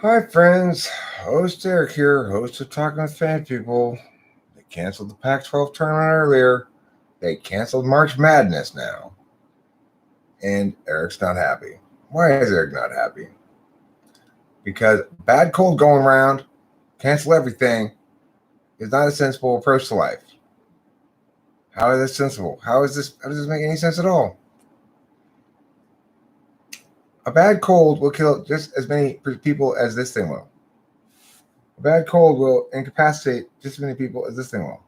Hi, friends. Host Eric here, host of Talking with Fan People. They canceled the Pac 12 tournament earlier. They canceled March Madness now. And Eric's not happy. Why is Eric not happy? Because bad cold going around, cancel everything, is not a sensible approach to life. How is this sensible? How does this make any sense at all? A bad cold will kill just as many people as this thing will. A bad cold will incapacitate just as many people as this thing will.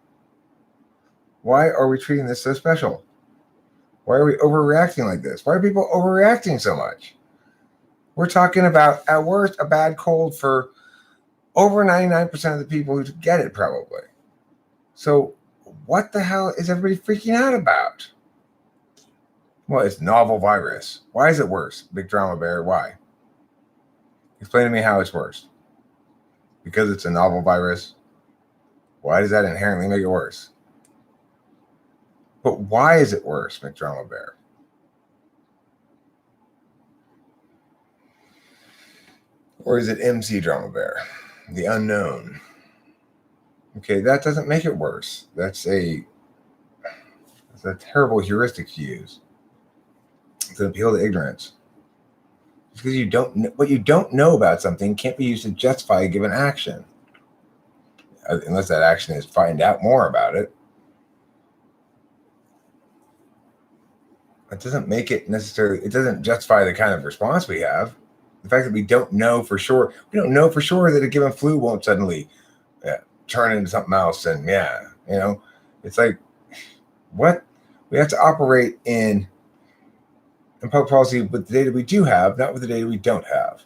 Why are we treating this so special? Why are we overreacting like this? Why are people overreacting so much? We're talking about, at worst, a bad cold for over 99% of the people who get it, probably. So what the hell is everybody freaking out about? Well, it's novel virus. Why is it worse? Big Drama Bear, why? Explain to me how it's worse. Because it's a novel virus? Why does that inherently make it worse? But why is it worse, McDrama Bear? Or is it MC Drama Bear? The unknown. Okay, that doesn't make it worse. That's a terrible heuristic to use. It's an appeal to ignorance. Just because what you don't know about something can't be used to justify a given action. Unless that action is find out more about it. It doesn't make it necessarily, it doesn't justify the kind of response we have. The fact that we don't know for sure that a given flu won't suddenly turn into something else. And it's like, what? We have to operate in public policy with the data we do have, not with the data we don't have.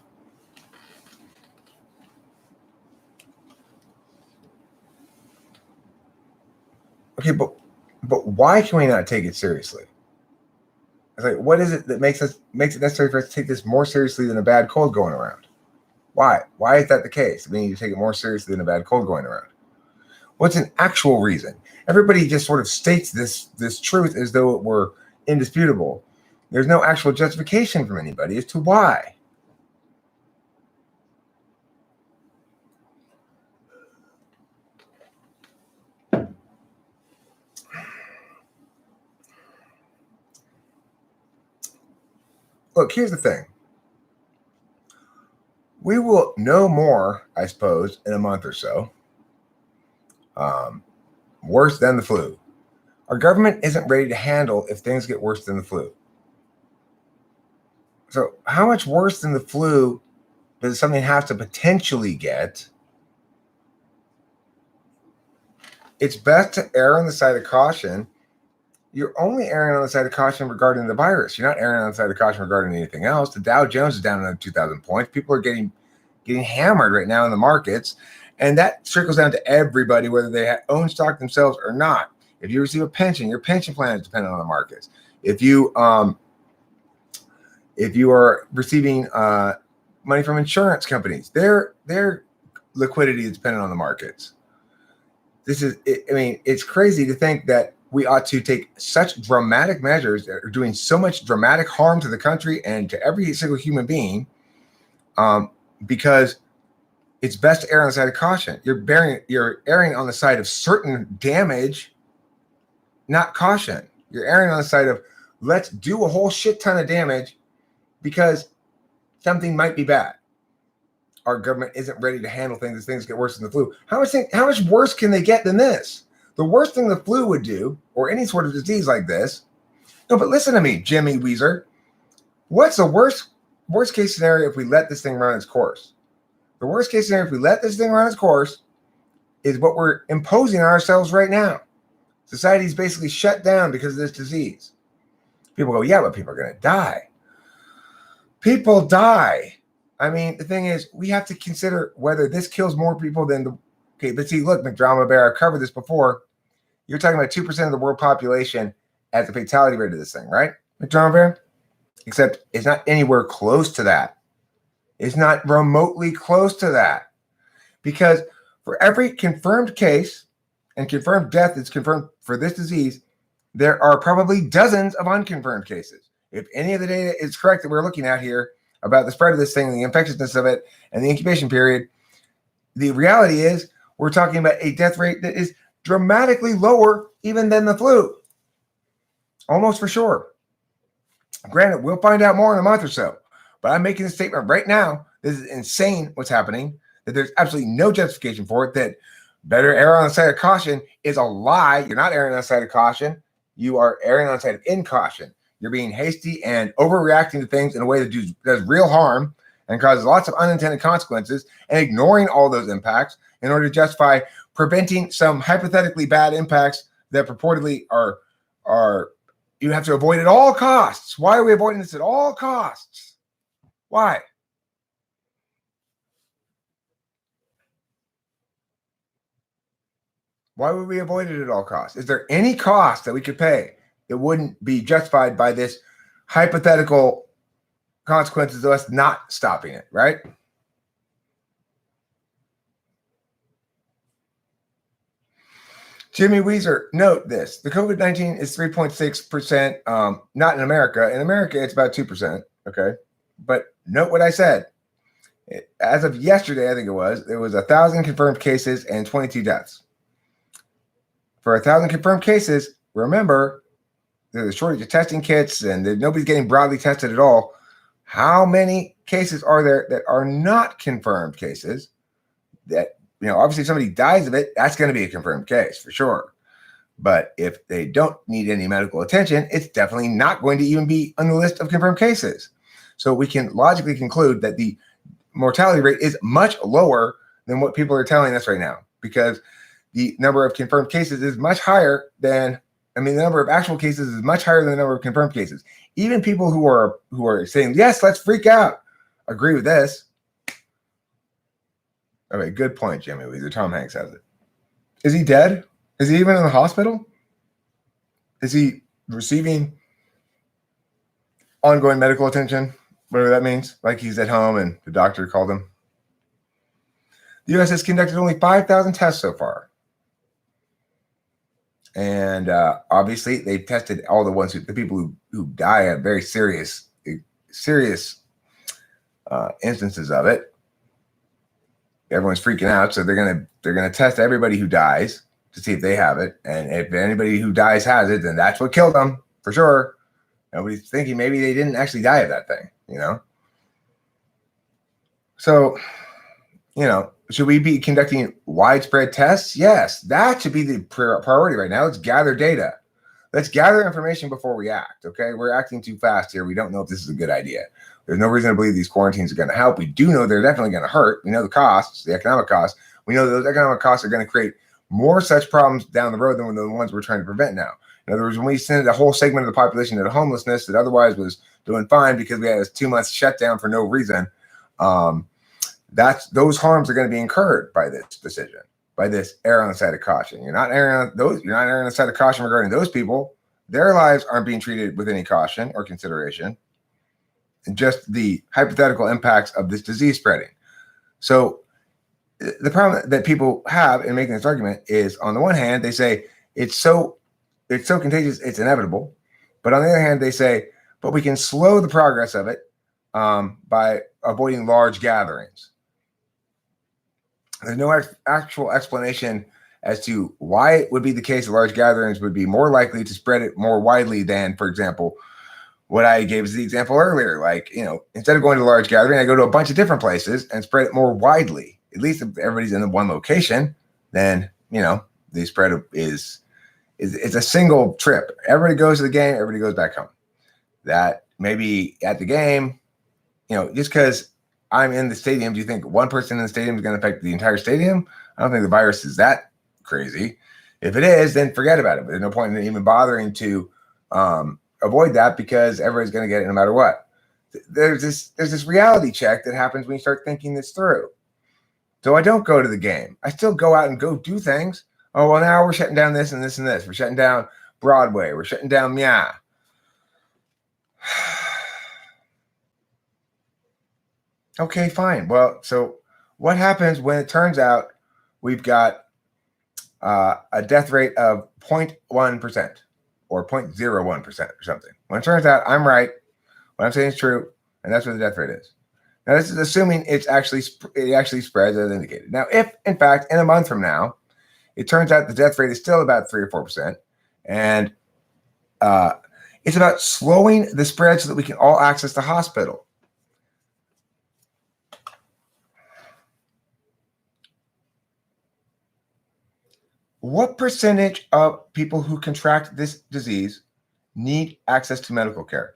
Okay, but why can we not take it seriously? It's like, what is it that makes it necessary for us to take this more seriously than a bad cold going around? Why? Why is that the case? We need to take it more seriously than a bad cold going around. What's an actual reason? Everybody just sort of states this truth as though it were indisputable. There's no actual justification from anybody as to why. Look, here's the thing. We will know more, I suppose, in a month or so. Worse than the flu. Our government isn't ready to handle if things get worse than the flu. So how much worse than the flu does something have to potentially get? It's best to err on the side of caution. You're only erring on the side of caution regarding the virus. You're not erring on the side of caution regarding anything else. The Dow Jones is down another 2,000 points. People are getting hammered right now in the markets. And that trickles down to everybody, whether they own stock themselves or not. If you receive a pension, your pension plan is dependent on the markets. If you are receiving money from insurance companies, their liquidity is dependent on the markets. It's crazy to think that we ought to take such dramatic measures that are doing so much dramatic harm to the country and to every single human being, because it's best to err on the side of caution. You're erring on the side of certain damage, not caution. You're erring on the side of let's do a whole shit ton of damage because something might be bad. Our government isn't ready to handle things as things get worse than the flu. How much worse can they get than this? The worst thing the flu would do, or any sort of disease like this. No, but listen to me, Jimmy Weezer. What's the worst case scenario if we let this thing run its course? The worst case scenario if we let this thing run its course is what we're imposing on ourselves right now. Society's basically shut down because of this disease. People go, yeah, but people are going to die. People die. The thing is, we have to consider whether this kills more people than the... Okay, let's see. Look, McDrama Bear, I've covered this before. You're talking about 2% of the world population as the fatality rate of this thing, right, McDrama Bear? Except it's not anywhere close to that. It's not remotely close to that. Because for every confirmed case and confirmed death that's confirmed for this disease, there are probably dozens of unconfirmed cases. If any of the data is correct that we're looking at here about the spread of this thing, the infectiousness of it, and the incubation period, the reality is we're talking about a death rate that is dramatically lower even than the flu. Almost for sure. Granted, we'll find out more in a month or so, but I'm making a statement right now. This is insane what's happening, that there's absolutely no justification for it, that better err on the side of caution is a lie. You're not erring on the side of caution. You are erring on the side of incaution. You're being hasty and overreacting to things in a way that does real harm and causes lots of unintended consequences, and ignoring all those impacts in order to justify preventing some hypothetically bad impacts that purportedly are you have to avoid at all costs. Why are we avoiding this at all costs? Why? Why would we avoid it at all costs? Is there any cost that we could pay that wouldn't be justified by this hypothetical consequences of us not stopping it, right? Jimmy Weezer, note this. The COVID-19 is 3.6%, not in America. In America, it's about 2%, okay? But note what I said. As of yesterday, I think there was 1,000 confirmed cases and 22 deaths. For 1,000 confirmed cases, remember, there's a shortage of testing kits and nobody's getting broadly tested at all. How many cases are there that are not confirmed cases that, obviously if somebody dies of it, that's going to be a confirmed case for sure. But if they don't need any medical attention, it's definitely not going to even be on the list of confirmed cases. So we can logically conclude that the mortality rate is much lower than what people are telling us right now, because the number of confirmed cases is much higher than, the number of actual cases is much higher than the number of confirmed cases. Even people who are saying, yes, let's freak out, agree with this. Okay, good point, Jimmy Weezer. Tom Hanks has it. Is he dead? Is he even in the hospital? Is he receiving ongoing medical attention? Whatever that means. Like he's at home and the doctor called him. The U.S. has conducted only 5,000 tests so far. And obviously, they've tested all the people who die have very serious instances of it. Everyone's freaking out, so they're gonna test everybody who dies to see if they have it, and if anybody who dies has it, then that's what killed them for sure. Nobody's thinking maybe they didn't actually die of that thing, So, should we be conducting widespread tests? Yes, that should be the priority right now. Let's gather data. Let's gather information before we act, okay? We're acting too fast here. We don't know if this is a good idea. There's no reason to believe these quarantines are going to help. We do know they're definitely going to hurt. We know the costs, the economic costs. We know those economic costs are going to create more such problems down the road than the ones we're trying to prevent now. In other words, when we send a whole segment of the population into homelessness that otherwise was doing fine because we had a 2 months shutdown for no reason, those harms are going to be incurred by this decision, by this err on the side of caution. You're not erring on the side of caution regarding those people. Their lives aren't being treated with any caution or consideration, and just the hypothetical impacts of this disease spreading. So the problem that people have in making this argument is, on the one hand, they say it's so contagious, it's inevitable. But on the other hand, they say, but we can slow the progress of it by avoiding large gatherings. There's no actual explanation as to why it would be the case that large gatherings would be more likely to spread it more widely than, for example, what I gave as the example earlier. Like, instead of going to a large gathering, I go to a bunch of different places and spread it more widely. At least if everybody's in the one location, then, the spread is a single trip. Everybody goes to the game, everybody goes back home. That maybe at the game, just because I'm in the stadium, do you think one person in the stadium is going to affect the entire stadium? I don't think the virus is that crazy. If it is, then forget about it. There's no point in even bothering to avoid that, because everybody's going to get it no matter what. There's this reality check that happens when you start thinking this through. So I don't go to the game. I still go out and go do things. Oh, well, now we're shutting down this and this and this. We're shutting down Broadway. We're shutting down Mia. Okay, fine. Well, so what happens when it turns out we've got a death rate of 0.1% or 0.01% or something? When it turns out I'm right, what I'm saying is true, and that's what the death rate is. Now, this is assuming it actually spreads as indicated. Now, if in fact in a month from now, it turns out the death rate is still about 3 or 4%, and it's about slowing the spread so that we can all access the hospital. What percentage of people who contract this disease need access to medical care?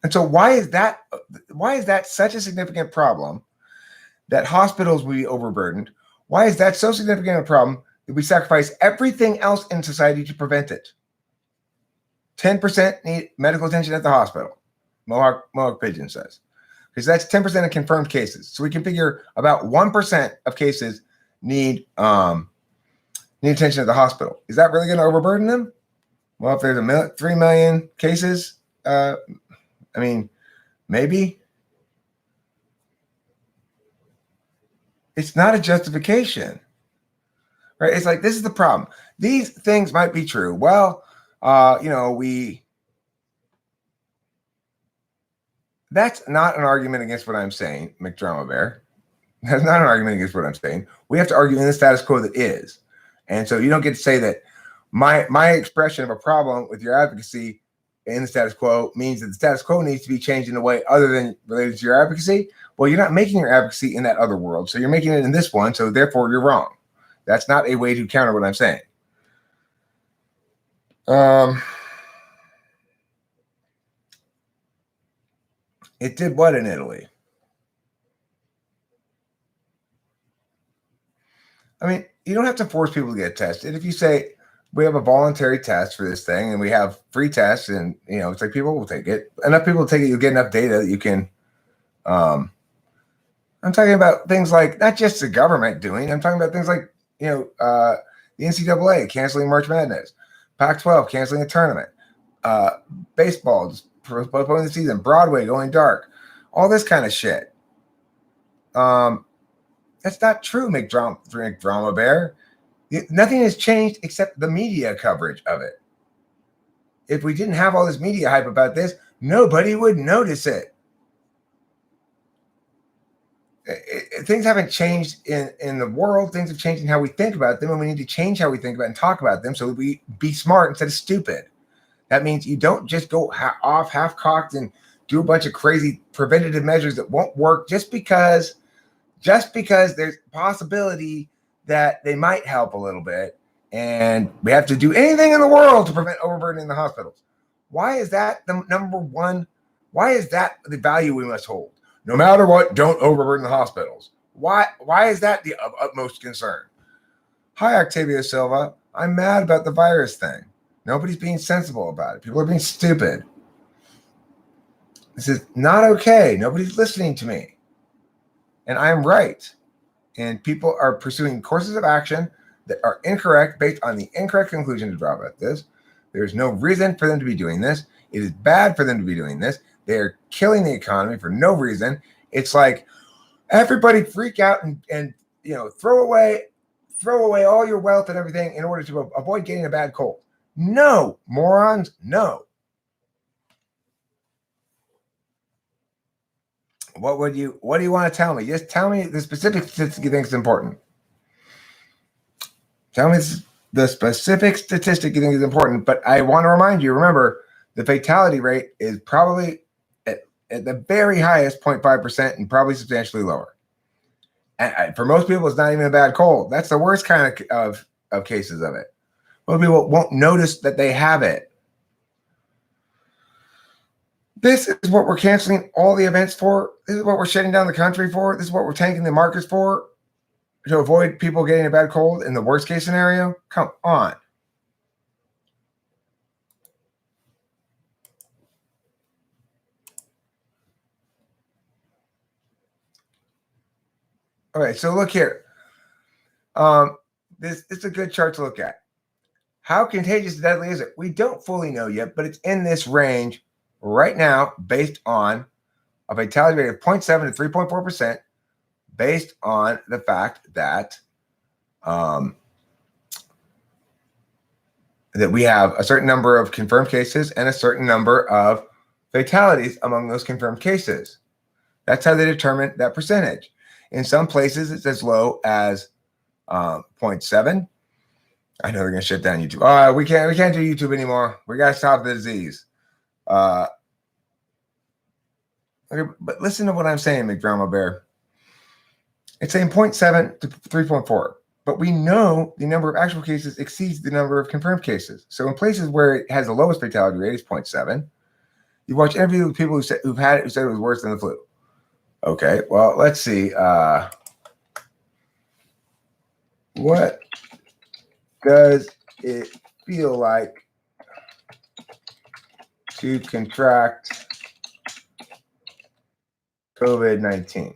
And so why is that such a significant problem that hospitals will be overburdened? Why is that so significant a problem that we sacrifice everything else in society to prevent it? 10% need medical attention at the hospital, Mohawk Pigeon says. Because that's 10% of confirmed cases. So we can figure about 1% of cases need attention at the hospital. Is that really going to overburden them? Well, if there's 3 million cases, I mean, maybe. It's not a justification, right? It's like, this is the problem. These things might be true. Well, that's not an argument against what I'm saying, McDrama Bear. That's not an argument against what I'm saying. We have to argue in the status quo that is. And so you don't get to say that my expression of a problem with your advocacy in the status quo means that the status quo needs to be changed in a way other than related to your advocacy. Well, you're not making your advocacy in that other world. So you're making it in this one. So therefore you're wrong. That's not a way to counter what I'm saying. It did what in Italy? I mean, you don't have to force people to get tested. If you say we have a voluntary test for this thing and we have free tests, and it's like people will take it. Enough people will take it, you'll get enough data that you can. I'm talking about things like not just the government doing. I'm talking about things like the NCAA canceling March Madness, Pac-12 canceling a tournament, baseball just postponing the season, Broadway going dark, all this kind of shit. That's not true, McDrama Bear. Nothing has changed except the media coverage of it. If we didn't have all this media hype about this, nobody would notice it. Things haven't changed in the world. Things have changed in how we think about them, and we need to change how we think about and talk about them so that we be smart instead of stupid. That means you don't just go off half-cocked and do a bunch of crazy preventative measures that won't work just because there's possibility that they might help a little bit, and we have to do anything in the world to prevent overburdening the hospitals. Why is that the number one? Why is that the value we must hold? No matter what, don't overburden the hospitals. Why is that the utmost concern? Hi, Octavio Silva. I'm mad about the virus thing. Nobody's being sensible about it. People are being stupid. This is not okay. Nobody's listening to me. And I'm right. And people are pursuing courses of action that are incorrect based on the incorrect conclusion to draw about this. There's no reason for them to be doing this. It is bad for them to be doing this. They're killing the economy for no reason. It's like everybody freak out and throw away all your wealth and everything in order to avoid getting a bad cold. No, morons, no. What do you want to tell me? Just tell me the specific statistic you think is important. Tell me the specific statistic you think is important. But I want to remind you, remember, the fatality rate is probably at the very highest 0.5% and probably substantially lower. And for most people, it's not even a bad cold. That's the worst kind of cases of it. Most people won't notice that they have it. This is what we're canceling all the events for. This is what we're shutting down the country for. This is what we're tanking the markets for, to avoid people getting a bad cold in the worst case scenario. Come on. All right, so look here. This is a good chart to look at. How contagious and deadly is it? We don't fully know yet, but it's in this range right now based on a fatality rate of 0.7 to 3.4%, based on the fact that that we have a certain number of confirmed cases and a certain number of fatalities among those confirmed cases. That's how they determine that percentage. In some places, it's as low as 0.7. I know they're gonna shut down YouTube. We can't do YouTube anymore. We gotta stop the disease. Okay, but listen to what I'm saying, McDrama Bear. It's saying 0.7 to 3.4, but we know the number of actual cases exceeds the number of confirmed cases. So in places where it has the lowest fatality rate is 0.7, you watch interviews with people who've had it who said it was worse than the flu. Okay, well, let's see. What does it feel like to contract COVID-19?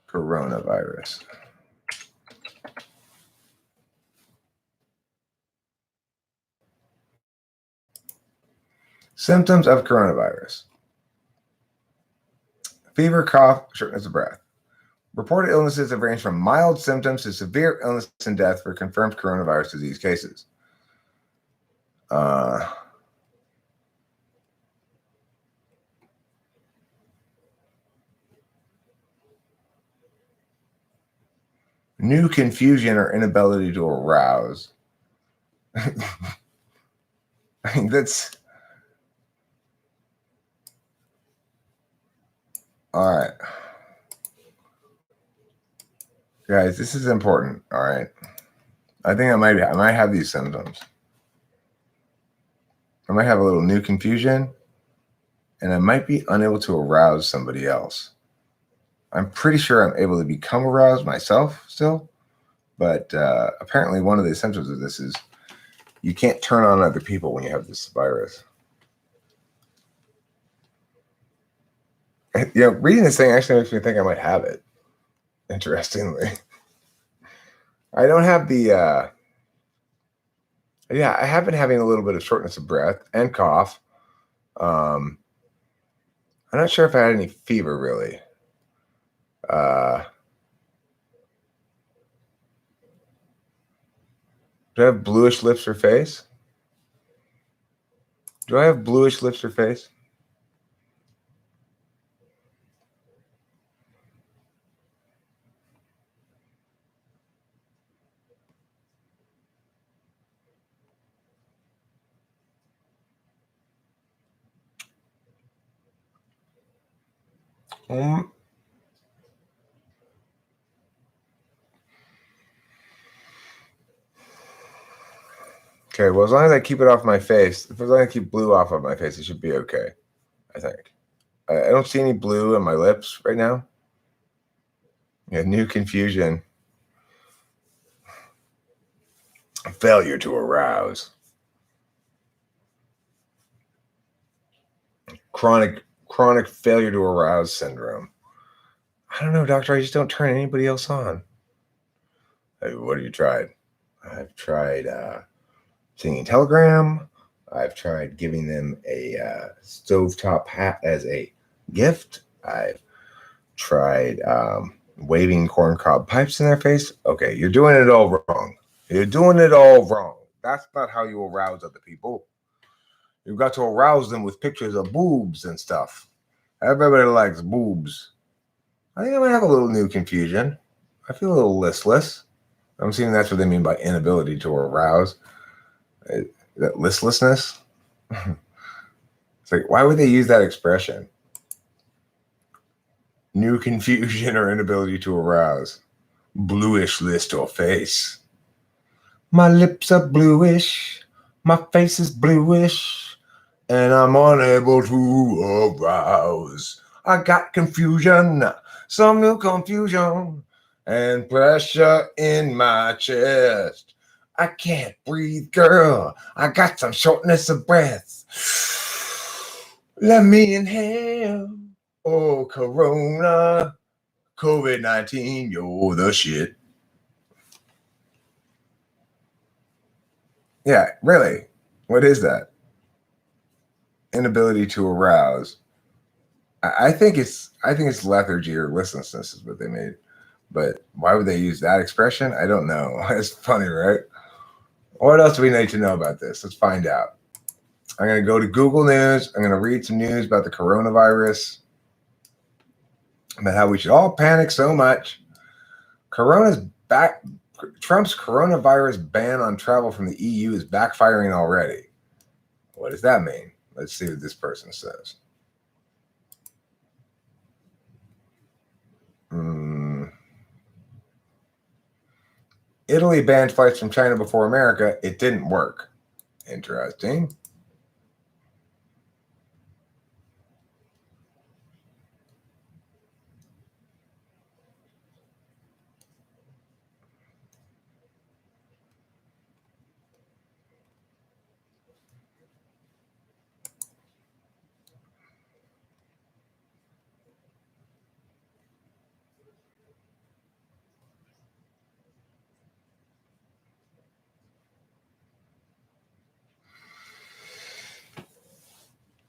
Coronavirus. Symptoms of coronavirus. Fever, cough, shortness of breath. Reported illnesses have ranged from mild symptoms to severe illness and death for confirmed coronavirus disease cases. New confusion or inability to arouse. I mean, that's all right. Guys, this is important. All right. I think I might have these symptoms. I might have a little new confusion, and I might be unable to arouse somebody else. I'm pretty sure I'm able to become aroused myself still, but apparently one of the symptoms of this is you can't turn on other people when you have this virus. You know, reading this thing actually makes me think I might have it. Interestingly, I don't have the. Yeah, I have been having a little bit of shortness of breath and cough. I'm not sure if I had any fever really. Do I have bluish lips or face? Do I have bluish lips or face? Okay, well, as long as I keep it off my face, as long as I keep blue off of my face, it should be okay, I think. I don't see any blue in my lips right now. Yeah, new confusion. Failure to arouse. Chronic failure to arouse syndrome. I don't know, doctor. I just don't turn anybody else on. What have you tried? I've tried singing Telegram. I've tried giving them a stovetop hat as a gift. I've tried waving corncob pipes in their face. Okay, you're doing it all wrong. You're doing it all wrong. That's not how you arouse other people. You've got to arouse them with pictures of boobs and stuff. Everybody likes boobs. I think I might have a little new confusion. I feel a little listless. I'm assuming that's what they mean by inability to arouse. That listlessness. It's like, why would they use that expression? New confusion or inability to arouse. Bluish list or face. My lips are bluish. My face is bluish. And I'm unable to arouse. I got confusion. Some new confusion. And pressure in my chest. I can't breathe, girl. I got some shortness of breath. Let me inhale. Oh, Corona, COVID-19, you're the shit. Yeah, really. What is that? Inability to arouse. I think it's lethargy or listlessness is what they made. But why would they use that expression? I don't know. It's funny, right? What else do we need to know about this? Let's find out. I'm going to go to Google News. I'm going to read some news about the coronavirus, about how we should all panic so much. Corona's back. Trump's coronavirus ban on travel from the EU is backfiring already. What does that mean? Let's see what this person says. Italy banned flights from China before America. It didn't work. Interesting.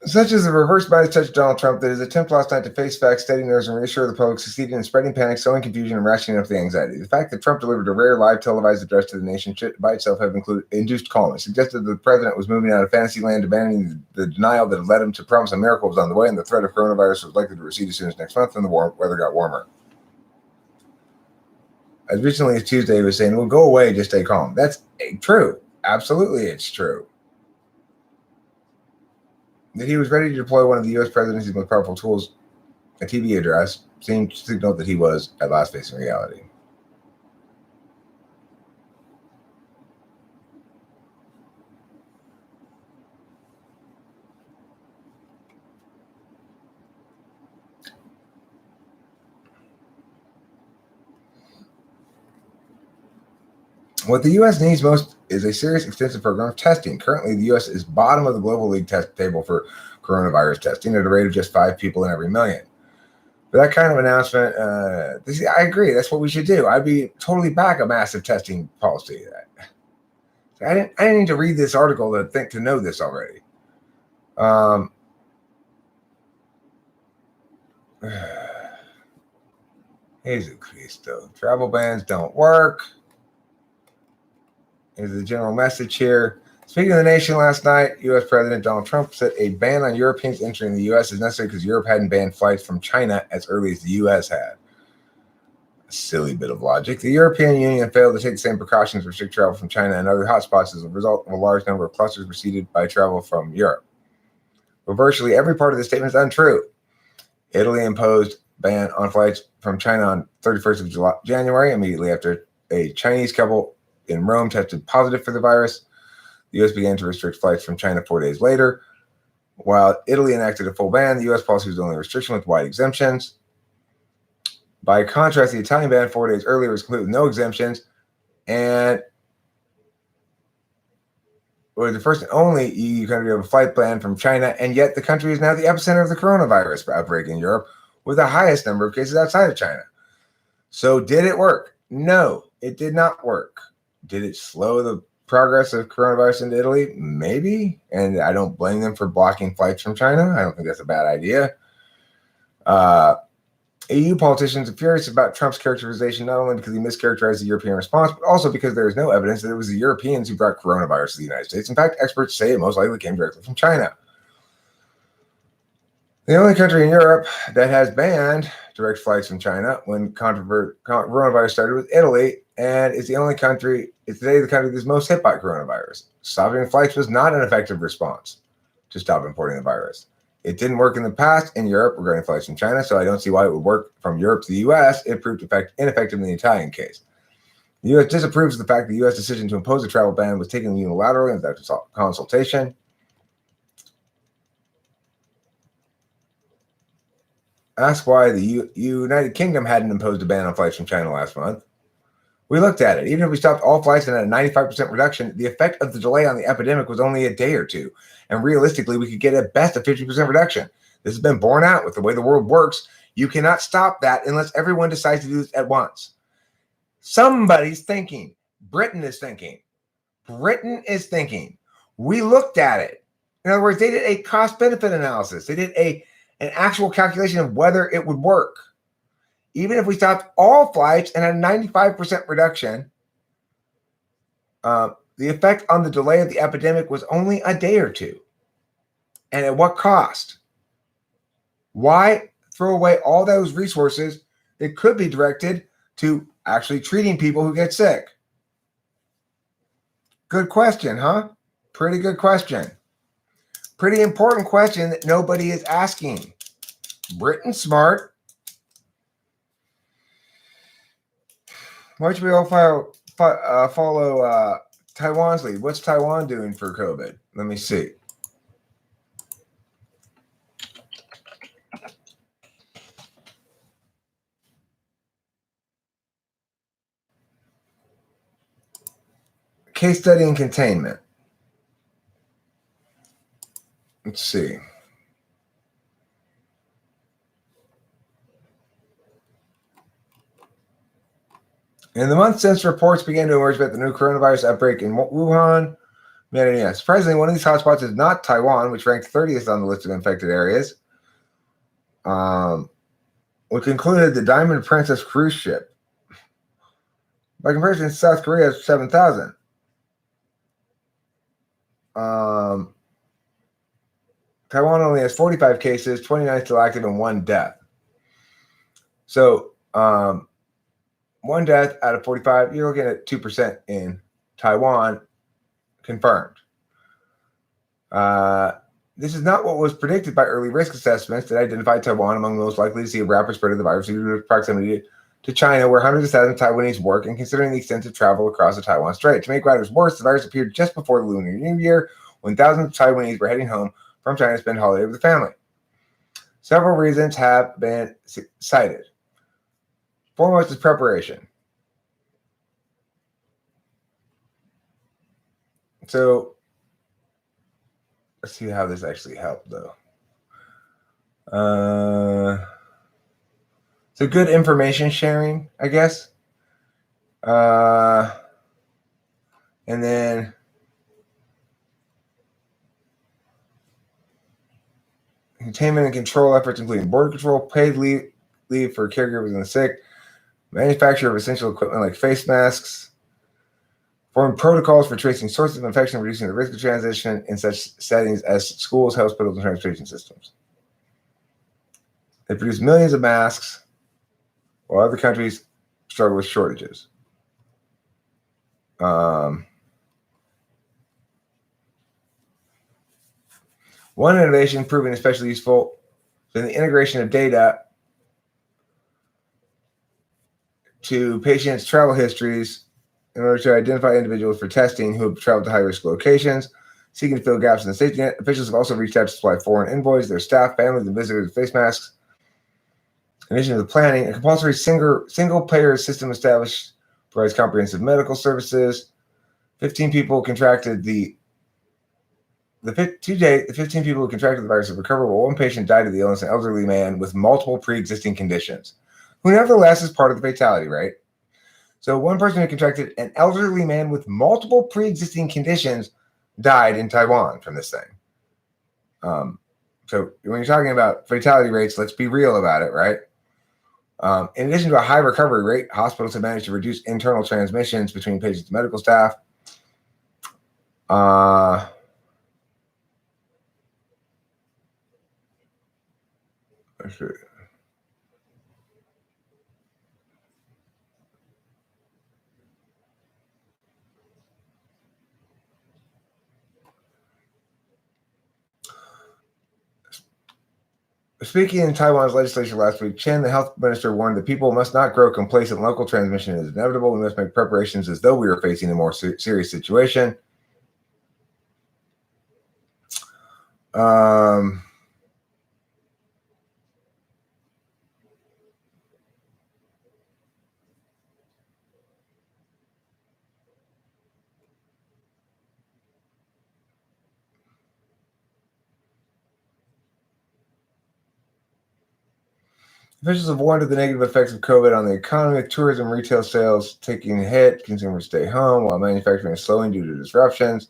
Such as the reverse bias touch Donald Trump that his attempt last night to face facts, steady nerves, and reassure the public succeeded in spreading panic, sowing confusion, and ratcheting up the anxiety. The fact that Trump delivered a rare live televised address to the nation should by itself have induced calm. It suggested that the president was moving out of fantasy land, abandoning the denial that had led him to promise a miracle was on the way, and the threat of coronavirus was likely to recede as soon as next month when the weather got warmer. As recently as Tuesday, he was saying, "Well, go away, just stay calm." That's true. Absolutely, it's true. That he was ready to deploy one of the U.S. presidency's most powerful tools, a TV address, seemed to signal that he was at last facing reality. What the U.S. needs most is a serious, extensive program of testing. Currently, the U.S. is bottom of the global league test table for coronavirus testing at a rate of just 5 people in every million. But that kind of announcement, I agree. That's what we should do. I'd be totally back a massive testing policy. I didn't need to read this article to know this already. Jesus Cristo. Travel bans don't work. Is the general message here. Speaking of the nation last night, U.S. President Donald Trump said a ban on Europeans entering the U.S. is necessary because Europe hadn't banned flights from China as early as the U.S. had. A silly bit of logic. The European Union failed to take the same precautions to restrict travel from China and other hotspots as a result of a large number of clusters preceded by travel from Europe. But virtually every part of this statement is untrue. Italy imposed ban on flights from China on 31st of January, immediately after a Chinese couple in Rome tested positive for the virus. The U.S. began to restrict flights from China 4 days later. While Italy enacted a full ban, the U.S. policy was only a restriction with wide exemptions. By contrast, the Italian ban 4 days earlier was complete with no exemptions and was the first and only EU country to have a flight ban from China, and yet the country is now the epicenter of the coronavirus outbreak in Europe with the highest number of cases outside of China. So did it work? No, it did not work. Did it slow the progress of coronavirus into Italy? Maybe. And I don't blame them for blocking flights from China. I don't think that's a bad idea. EU politicians are furious about Trump's characterization, not only because he mischaracterized the European response, but also because there is no evidence that it was the Europeans who brought coronavirus to the United States. In fact, experts say it most likely came directly from China. The only country in Europe that has banned direct flights from China when coronavirus started was Italy, and it's the only country, it's today the country that's most hit by coronavirus. Stopping flights was not an effective response to stop importing the virus. It didn't work in the past in Europe regarding flights from China, so I don't see why it would work from Europe to the U.S. It proved ineffective in the Italian case. The U.S. disapproves of the fact the U.S. decision to impose a travel ban was taken unilaterally without consultation. Ask why the United Kingdom hadn't imposed a ban on flights from China last month. We looked at it. Even if we stopped all flights and had a 95% reduction, the effect of the delay on the epidemic was only a day or two. And realistically, we could get at best a 50% reduction. This has been borne out with the way the world works. You cannot stop that unless everyone decides to do this at once. Somebody's thinking. Britain is thinking. Britain is thinking. We looked at it. In other words, they did a cost-benefit analysis. They did an actual calculation of whether it would work. Even if we stopped all flights and had a 95% reduction, the effect on the delay of the epidemic was only a day or two. And at what cost? Why throw away all those resources that could be directed to actually treating people who get sick? Good question, huh? Pretty good question. Pretty important question that nobody is asking. Britain smart. Why should we all follow Taiwan's lead? What's Taiwan doing for COVID? Let me see. Case study and containment. Let's see. In the months since reports began to emerge about the new coronavirus outbreak in Wuhan, surprisingly, one of these hotspots is not Taiwan, which ranked 30th on the list of infected areas, which included the Diamond Princess cruise ship. By comparison, South Korea has 7,000. Taiwan only has 45 cases, 29 still active, and 1 death. So 1 death out of 45, you're looking at 2% in Taiwan confirmed. This is not what was predicted by early risk assessments that identified Taiwan among those likely to see a rapid spread of the virus due to proximity to China, where hundreds of thousands of Taiwanese work, and considering the extensive travel across the Taiwan Strait. To make matters worse, the virus appeared just before the Lunar New Year, when thousands of Taiwanese were heading home from China to spend a holiday with the family. Several reasons have been cited. Foremost is preparation. So let's see how this actually helped, though. So good information sharing, I guess. And then containment and control efforts, including border control, paid leave for caregivers and the sick, manufacture of essential equipment like face masks, forming protocols for tracing sources of infection and reducing the risk of transmission in such settings as schools, hospitals, and transportation systems. They produce millions of masks while other countries struggle with shortages. One innovation proving especially useful is the integration of data to patients' travel histories in order to identify individuals for testing who have traveled to high-risk locations. Seeking to fill gaps in the safety net, officials have also reached out to supply foreign envoys, their staff, families, and visitors with face masks. In addition to the planning, a compulsory single-payer system established provides comprehensive medical services. 15 people contracted to date, the 15 people who contracted the virus have recovered, while 1 patient died of the illness, an elderly man with multiple pre-existing conditions, who nevertheless is part of the fatality rate. So 1 person who contracted, an elderly man with multiple pre-existing conditions, died in Taiwan from this thing. So when you're talking about fatality rates, let's be real about it, right? In addition to a high recovery rate, hospitals have managed to reduce internal transmissions between patients and medical staff. Speaking in Taiwan's legislature last week, Chen, the health minister, warned that people must not grow complacent. Local transmission is inevitable. We must make preparations as though we were facing a more serious situation. Officials have warned of the negative effects of COVID on the economy. Tourism, retail sales taking a hit. Consumers stay home while manufacturing is slowing due to disruptions.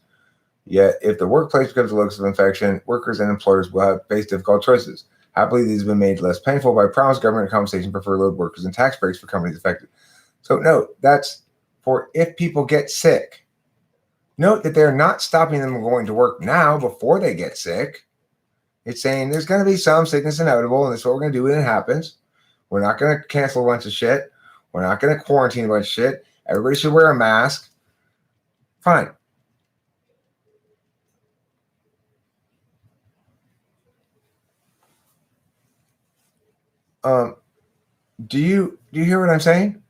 Yet, if the workplace becomes a locus of infection, workers and employers will have face difficult choices. Happily, these have been made less painful by promised government compensation for furloughed workers and tax breaks for companies affected. So note, that's for if people get sick. Note that they're not stopping them from going to work now before they get sick. It's saying there's going to be some sickness inevitable, and this is what we're going to do when it happens. We're not going to cancel a bunch of shit. We're not going to quarantine a bunch of shit. Everybody should wear a mask. Fine. Do you hear what I'm saying?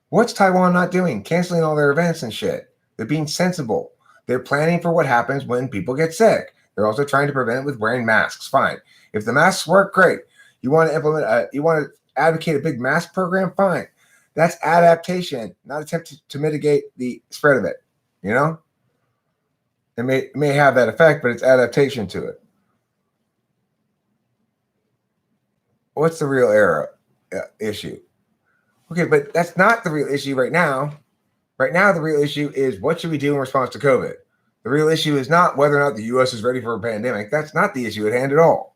What's Taiwan not doing? Canceling all their events and shit. They're being sensible. They're planning for what happens when people get sick. They're also trying to prevent it with wearing masks. Fine. If the masks work, great. You want to advocate a big mask program? Fine. That's adaptation, not attempt to mitigate the spread of it. You know? It may have that effect, but it's adaptation to it. What's the real issue? Okay, but that's not the real issue right now. Right now, the real issue is what should we do in response to COVID? The real issue is not whether or not the U.S. is ready for a pandemic. That's not the issue at hand at all.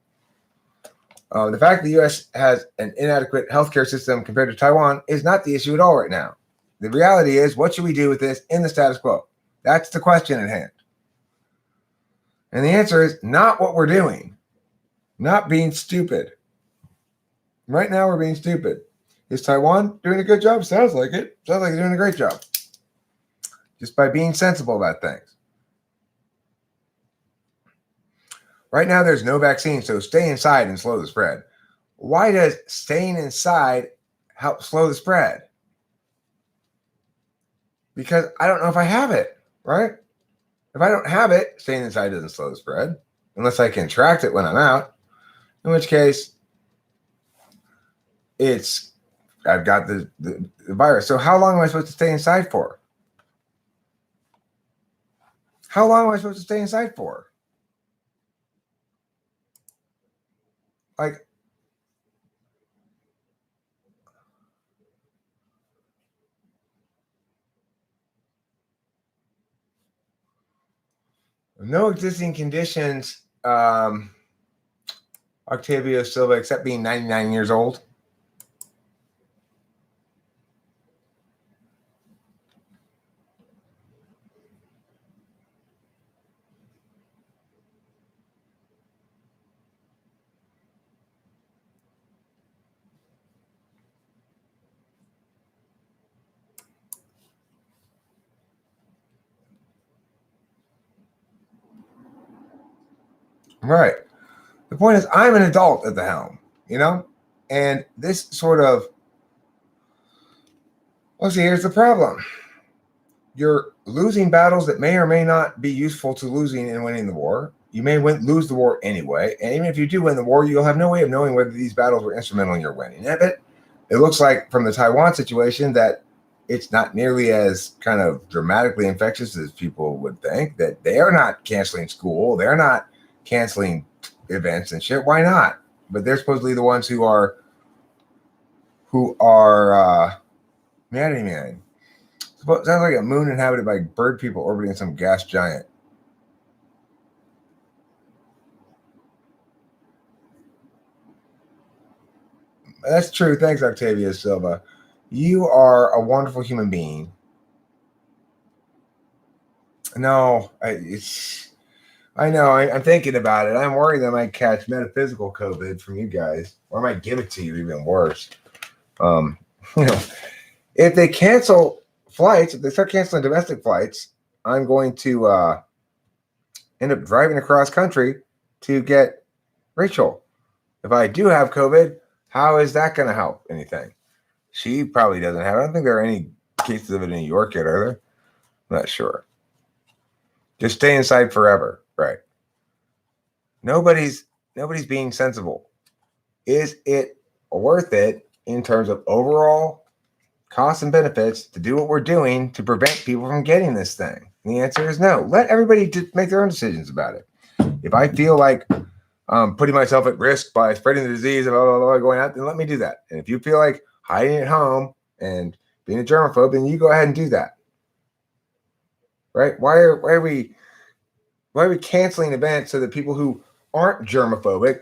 The fact the U.S. has an inadequate healthcare system compared to Taiwan is not the issue at all right now. The reality is, what should we do with this in the status quo? That's the question at hand. And the answer is not what we're doing, not being stupid. Right now, we're being stupid. Is Taiwan doing a good job? Sounds like it. Sounds like they're doing a great job. Just by being sensible about things. Right now, there's no vaccine, so stay inside and slow the spread. Why does staying inside help slow the spread? Because I don't know if I have it, right? If I don't have it, staying inside doesn't slow the spread, unless I contract it when I'm out, in which case I've got the virus. So how long am I supposed to stay inside for? How long am I supposed to stay inside for? Like, no existing conditions, Octavio Silva, except being 99 years old. Right. The point is, I'm an adult at the helm, and this sort of, well, see, here's the problem. You're losing battles that may or may not be useful to losing and winning the war. You may lose the war anyway, and even if you do win the war, you'll have no way of knowing whether these battles were instrumental in your winning it. It looks like from the Taiwan situation that it's not nearly as kind of dramatically infectious as people would think, that they are not canceling school. They're not canceling events and shit. Why not? But they're supposedly the ones who are man. Sounds like a moon inhabited by bird people orbiting some gas giant. That's true. Thanks, Octavia Silva. You are a wonderful human being. No, I know. I'm thinking about it. I'm worried that I might catch metaphysical COVID from you guys, or I might give it to you, even worse. If they cancel flights, if they start canceling domestic flights, I'm going to end up driving across country to get Rachel. If I do have COVID, how is that going to help anything? She probably doesn't have it. I don't think there are any cases of it in New York yet, are there? I'm not sure. Just stay inside forever, right? Nobody's being sensible. Is it worth it in terms of overall costs and benefits to do what we're doing to prevent people from getting this thing? And the answer is no. Let everybody make their own decisions about it. If I feel like putting myself at risk by spreading the disease and going out, then let me do that. And if you feel like hiding at home and being a germaphobe, then you go ahead and do that. Right? Why are we canceling events so that people who aren't germophobic,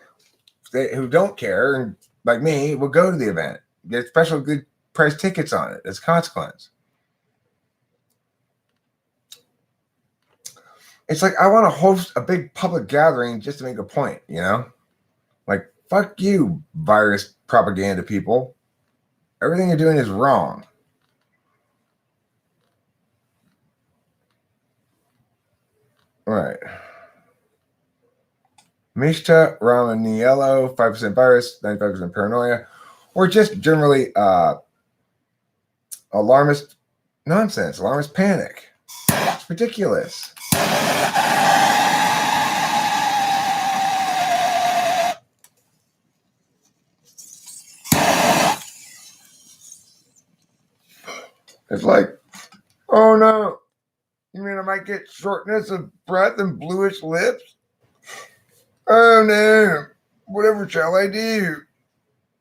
who don't care, and like me, will go to the event, get special good price tickets on it as a consequence? It's like I want to host a big public gathering just to make a point, Like, fuck you, virus propaganda people. Everything you're doing is wrong. All right. Mishta, Ramaniello, 5% virus, 95% paranoia, or just generally alarmist nonsense, alarmist panic. It's ridiculous. It's like, oh no, you mean I might get shortness of breath and bluish lips? Oh no, whatever shall I do?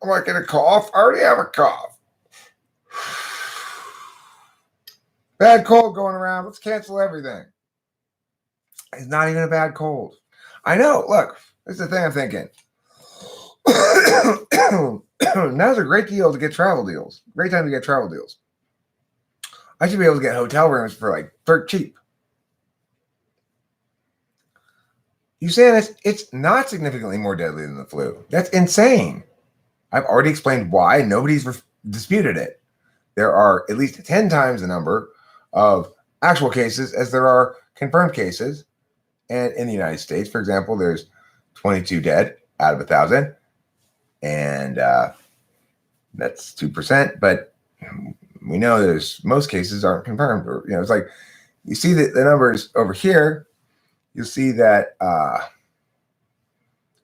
I might get a cough. I already have a cough. Bad cold going around. Let's cancel everything. It's not even a bad cold. I know. Look, this is the thing I'm thinking. Now's a great deal to get travel deals. Great time to get travel deals. I should be able to get hotel rooms for like dirt cheap. You say it's not significantly more deadly than the flu. That's insane. I've already explained why. Nobody's disputed it. There are at least 10 times the number of actual cases as there are confirmed cases. And in the United States, for example, there's 22 dead out of 1,000. And that's 2%. But we know there's most cases aren't confirmed. Or, it's like you see the numbers over here. You'll see that,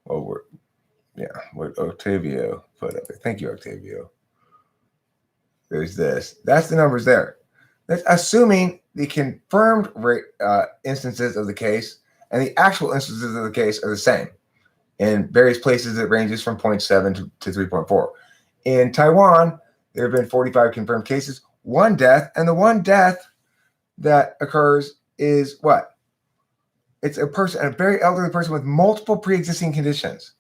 what Octavio put up there. Thank you, Octavio. There's this. That's the numbers there. That's assuming the confirmed instances of the case and the actual instances of the case are the same. In various places, it ranges from 0.7 to 3.4. In Taiwan, there have been 45 confirmed cases, 1 death, and the 1 death that occurs is what? It's a very elderly person with multiple pre-existing conditions.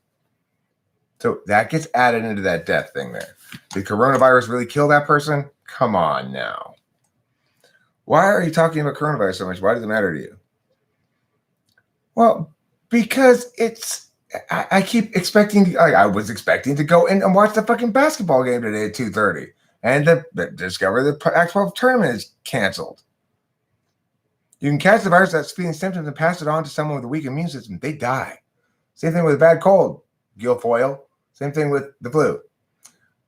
So that gets added into that death thing there. Did coronavirus really kill that person? Come on now. Why are you talking about coronavirus so much? Why does it matter to you? Well, because I keep expecting, I was expecting to go in and watch the fucking basketball game today at 2:30 and discover the Pac-12 tournament is canceled. You can catch the virus that's feeling symptoms and pass it on to someone with a weak immune system. They die. Same thing with a bad cold, guilfoyle. Same thing with the flu.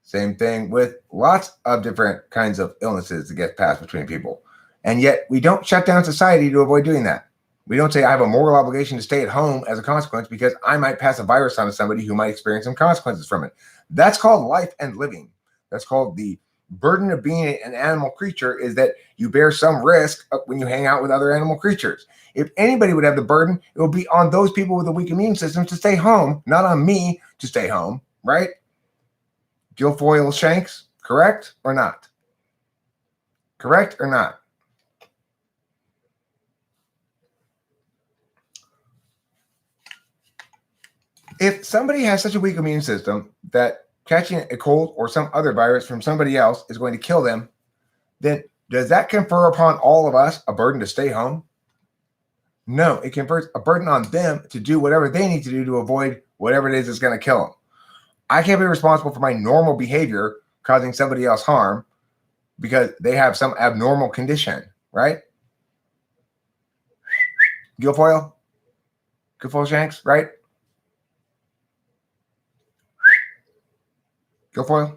Same thing with lots of different kinds of illnesses that get passed between people. And yet we don't shut down society to avoid doing that. We don't say I have a moral obligation to stay at home as a consequence because I might pass a virus on to somebody who might experience some consequences from it. That's called life and living. That's called the burden of being an animal creature, is that you bear some risk when you hang out with other animal creatures. If anybody would have the burden, it would be on those people with a weak immune system to stay home, not on me to stay home, right? Guilfoyle Shanks, correct or not? Correct or not? If somebody has such a weak immune system that catching a cold or some other virus from somebody else is going to kill them, then does that confer upon all of us a burden to stay home? No, it confers a burden on them to do whatever they need to do to avoid whatever it is that's going to kill them. I can't be responsible for my normal behavior causing somebody else harm because they have some abnormal condition, right? Guilfoyle Shanks, right? Guilfoyle.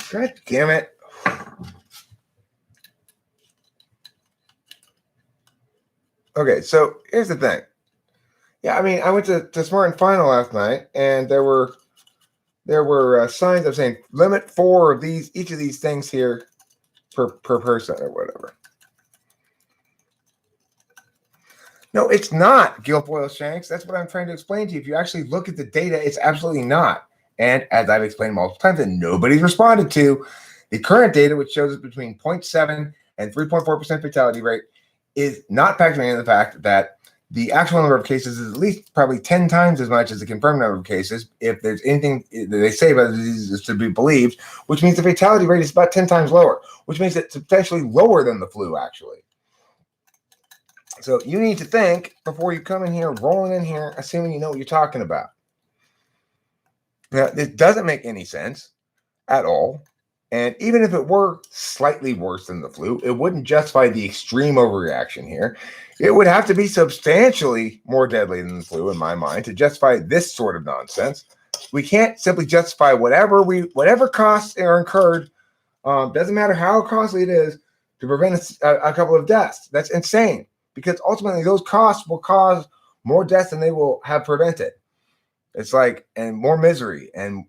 God damn it. Okay, so here's the thing. Yeah, I mean, I went to Smart and Final last night, and there were signs of saying limit 4 of each of these things here per person or whatever. No, it's not, Guilfoyle Shanks. That's what I'm trying to explain to you. If you actually look at the data, it's absolutely not. And as I've explained multiple times and nobody's responded to, the current data, which shows us between 0.7 and 3.4% fatality rate, is not factoring in the fact that the actual number of cases is at least probably 10 times as much as the confirmed number of cases. If there's anything that they say about the disease is to be believed, which means the fatality rate is about 10 times lower, which makes it substantially lower than the flu, actually. So you need to think before you come in here, rolling in here, assuming you know what you're talking about. Now, this doesn't make any sense at all. And even if it were slightly worse than the flu, it wouldn't justify the extreme overreaction here. It would have to be substantially more deadly than the flu, in my mind, to justify this sort of nonsense. We can't simply justify whatever costs are incurred, doesn't matter how costly it is, to prevent a couple of deaths. That's insane, because ultimately those costs will cause more deaths than they will have prevented. It's like, and more misery and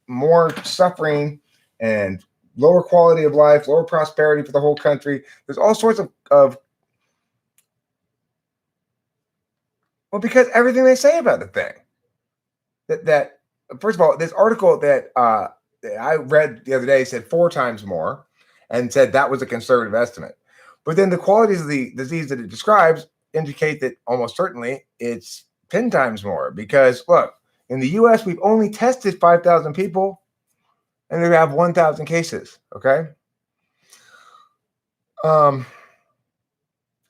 more suffering and lower quality of life, lower prosperity for the whole country. There's all sorts of well, because everything they say about the thing. That first of all, this article that I read the other day said 4 times more and said that was a conservative estimate. But then the qualities of the disease that it describes indicate that almost certainly it's 10 times more, because look, in the US, we've only tested 5,000 people and they have 1,000 cases, okay?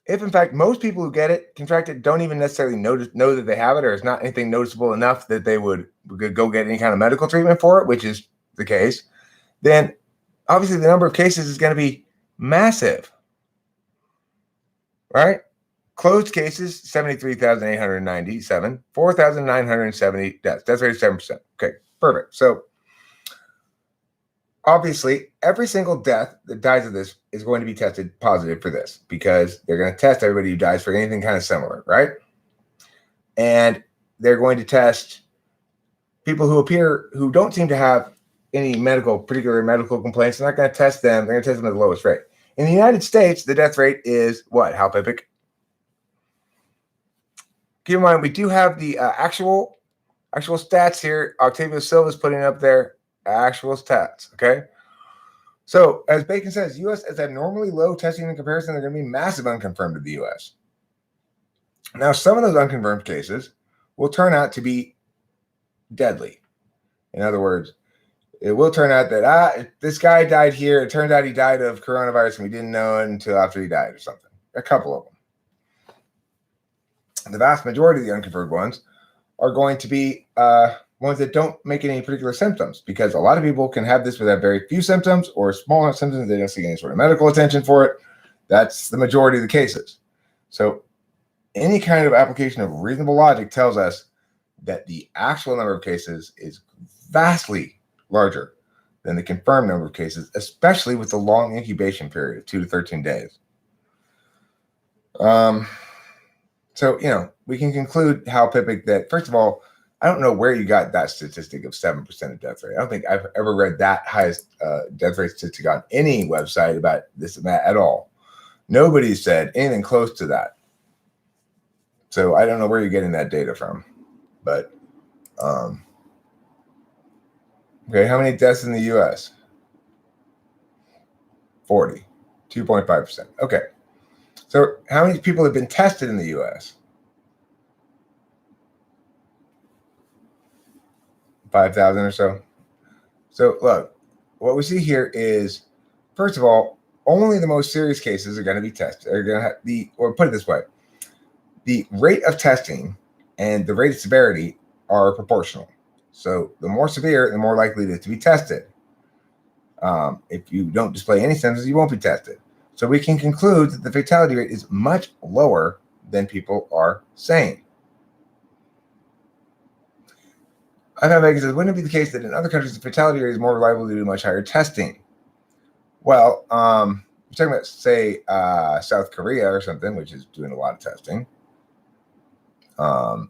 If in fact most people who get it, contract it, don't even necessarily know that they have it, or it's not anything noticeable enough that they would go get any kind of medical treatment for it, which is the case, then obviously the number of cases is going to be massive, right? Closed cases, 73,897, 4,970 deaths. That's 37%. Okay, perfect. So obviously, every single death that dies of this is going to be tested positive for this, because they're going to test everybody who dies for anything kind of similar, right? And they're going to test people who don't seem to have any particular medical complaints. They're not going to test them. They're going to test them at the lowest rate. In the United States, the death rate is what, Hal Pipic? Keep in mind, we do have the actual stats here. Octavio Silva's putting up their actual stats, okay? So, as Bacon says, U.S. is abnormally low testing in comparison. They're going to be massive unconfirmed in the U.S. Now, some of those unconfirmed cases will turn out to be deadly. In other words, it will turn out that this guy died here. It turns out he died of coronavirus and we didn't know it until after he died or something. A couple of them. The vast majority of the unconfirmed ones are going to be ones that don't make any particular symptoms, because a lot of people can have this without very few symptoms or small symptoms. They don't seek any sort of medical attention for it. That's the majority of the cases. So any kind of application of reasonable logic tells us that the actual number of cases is vastly larger than the confirmed number of cases, especially with the long incubation period of 2 to 13 days. So, we can conclude, Hal Pipic, that first of all, I don't know where you got that statistic of 7% of death rate. I don't think I've ever read that highest death rate statistic on any website about this and that at all. Nobody said anything close to that. So I don't know where you're getting that data from. But, okay, how many deaths in the U.S.? 40, 2.5%. Okay. So how many people have been tested in the U.S.? 5,000 or so. So look, what we see here is, first of all, only the most serious cases are going to be tested. Are going to have or put it this way, the rate of testing and the rate of severity are proportional. So the more severe, the more likely it is to be tested. If you don't display any symptoms, you won't be tested. So we can conclude that the fatality rate is much lower than people are saying. I know Vegas says, wouldn't it be the case that in other countries the fatality rate is more reliable due to much higher testing? Well, we're talking about, say, South Korea or something, which is doing a lot of testing. Let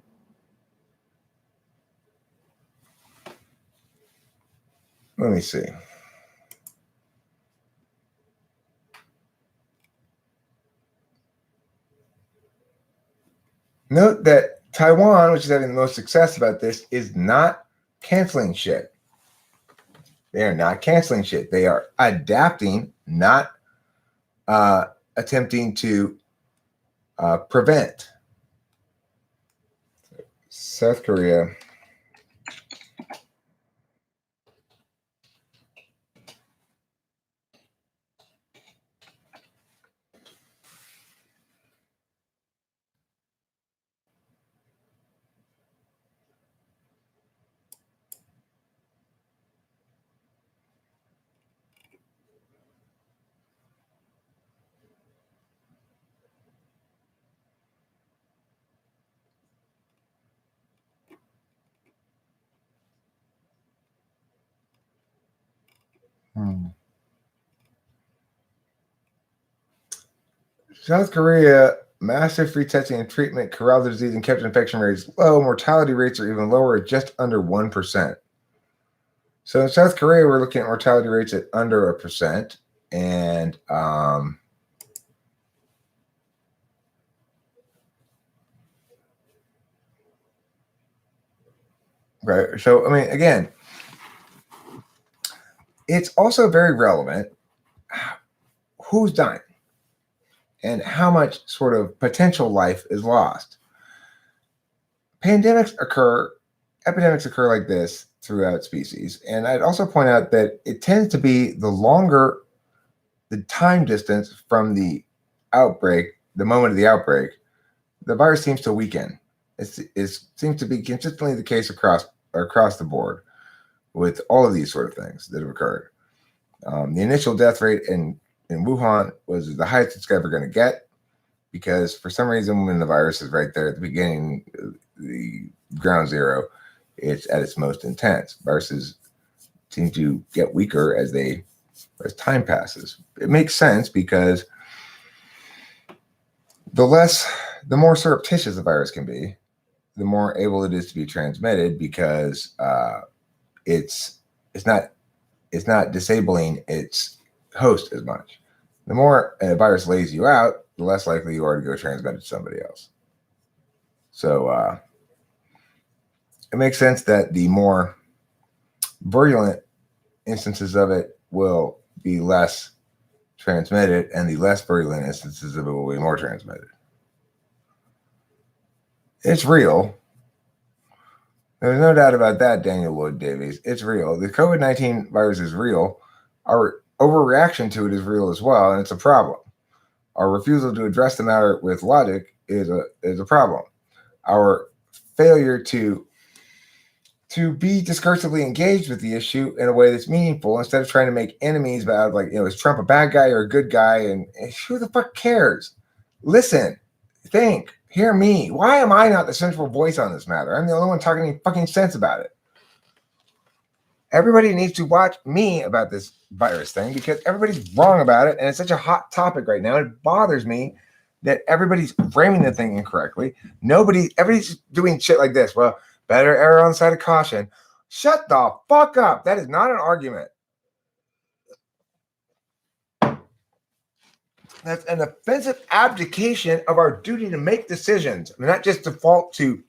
me see. Note that Taiwan, which is having the most success about this, is not canceling shit. They are not canceling shit. They are adapting, not attempting to prevent. South Korea. South Korea, massive free testing and treatment corralled the disease and kept infection rates low. Mortality rates are even lower at just under 1%. So in South Korea, we're looking at mortality rates at under 1%. And right. So, I mean, again, it's also very relevant who's dying and how much sort of potential life is lost. Epidemics occur like this throughout species. And I'd also point out that it tends to be the longer the time distance from the outbreak, the moment of the outbreak, the virus seems to weaken. It seems to be consistently the case across the board with all of these sort of things that have occurred. The initial death rate in Wuhan was the highest it's ever going to get, because for some reason, when the virus is right there at the beginning, the ground zero, it's at its most intense. Viruses seem to get weaker as time passes. It makes sense because the more surreptitious the virus can be, the more able it is to be transmitted, because it's not disabling its host as much. The more a virus lays you out, the less likely you are to go transmit it to somebody else. So it makes sense that the more virulent instances of it will be less transmitted, and the less virulent instances of it will be more transmitted. It's real. There's no doubt about that, Daniel Lloyd Davies. It's real. The COVID-19 virus is real. Our overreaction to it is real as well, and it's a problem. Our refusal to address the matter with logic is a problem. Our failure to be discursively engaged with the issue in a way that's meaningful, instead of trying to make enemies about, like, is Trump a bad guy or a good guy? And who the fuck cares? Listen, think, hear me. Why am I not the central voice on this matter? I'm the only one talking any fucking sense about it. Everybody needs to watch me about this virus thing, because everybody's wrong about it, and it's such a hot topic right now. It bothers me that everybody's framing the thing incorrectly. Everybody's doing shit like this. Well, better err on the side of caution. Shut the fuck up. That is not an argument. That's an offensive abdication of our duty to make decisions, not default to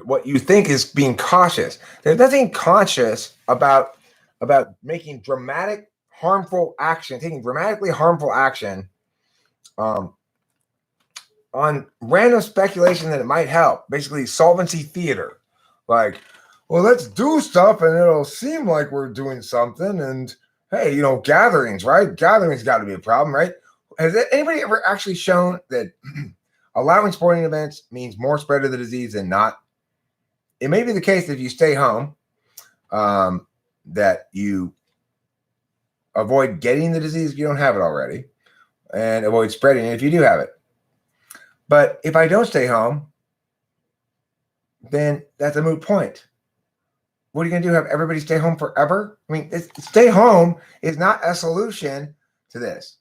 what you think is being cautious. There's nothing conscious about making dramatically harmful action on random speculation that it might help. Basically, solvency theater. Like, well, let's do stuff and it'll seem like we're doing something. And hey, gatherings, right? Gatherings got to be a problem, right? Has anybody ever actually shown that allowing sporting events means more spread of the disease than not? It may be the case that if you stay home, that you avoid getting the disease if you don't have it already, and avoid spreading it if you do have it. But if I don't stay home, then that's a moot point. What are you going to do? Have everybody stay home forever? I mean, stay home is not a solution to this.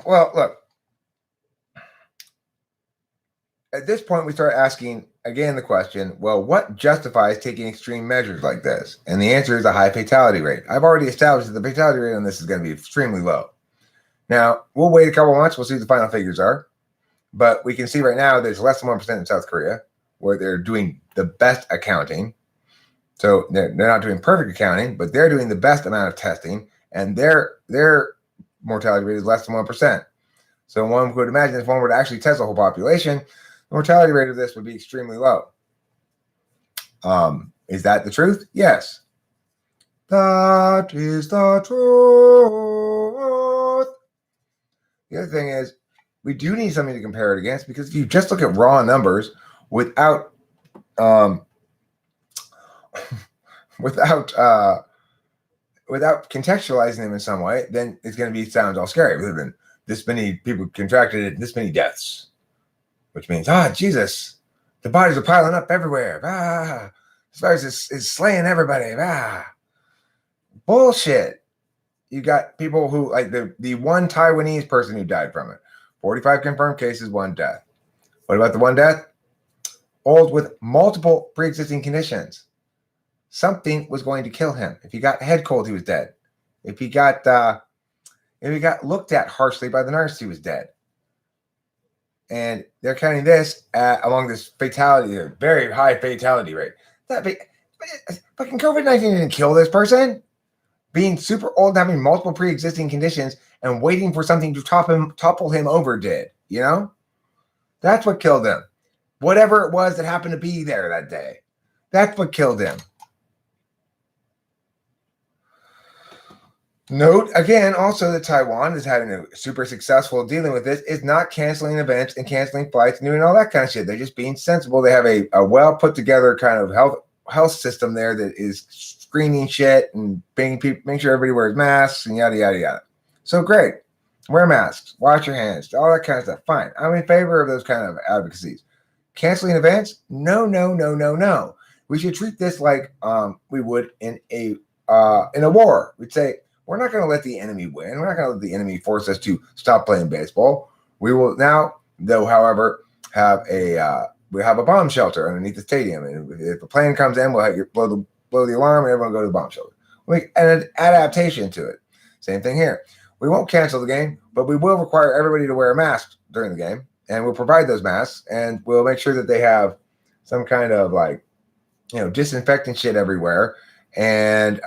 Well, look, at this point, we start asking again, the question, well, what justifies taking extreme measures like this? And the answer is a high fatality rate. I've already established that the fatality rate on this is going to be extremely low. Now, we'll wait a couple months. We'll see what the final figures are. But we can see right now there's less than 1% in South Korea, where they're doing the best accounting. So they're not doing perfect accounting, but they're doing the best amount of testing, and their mortality rate is less than 1%. So one would imagine if one were to actually test the whole population, the mortality rate of this would be extremely low. Is that the truth? Yes. That is the truth. The other thing is, we do need something to compare it against, because if you just look at raw numbers without without contextualizing them in some way, then it's going to sound all scary. Rather than this many people contracted it, this many deaths, which means, Jesus, the bodies are piling up everywhere. This virus is slaying everybody. Bullshit. You got people who, like the one Taiwanese person who died from it. 45 confirmed cases, 1 death. What about the 1 death? Old with multiple pre-existing conditions. Something was going to kill him. If he got a head cold, he was dead. If he got looked at harshly by the nurse, he was dead. And they're counting this among this fatality, a very high fatality rate. Fucking COVID-19 didn't kill this person. Being super old, having multiple pre-existing conditions, and waiting for something to topple him over did. You know? That's what killed him. Whatever it was that happened to be there that day. That's what killed him. Note, again, also that Taiwan is having a super successful dealing with this, is not canceling events and canceling flights and doing all that kind of shit. They're just being sensible. They have a well put together kind of health system there that is screening shit and making sure everybody wears masks and yada, yada, yada. So great. Wear masks, wash your hands, all that kind of stuff. Fine. I'm in favor of those kind of advocacies. Canceling events? No. We should treat this like we would in a war. We'd say, we're not going to let the enemy win. We're not going to let the enemy force us to stop playing baseball. We will now, though, however, have a bomb shelter underneath the stadium. And if a plane comes in, we'll blow the alarm and everyone will go to the bomb shelter. We'll make an adaptation to it. Same thing here. We won't cancel the game, but we will require everybody to wear a mask during the game. And we'll provide those masks, and we'll make sure that they have some kind of disinfectant shit everywhere. And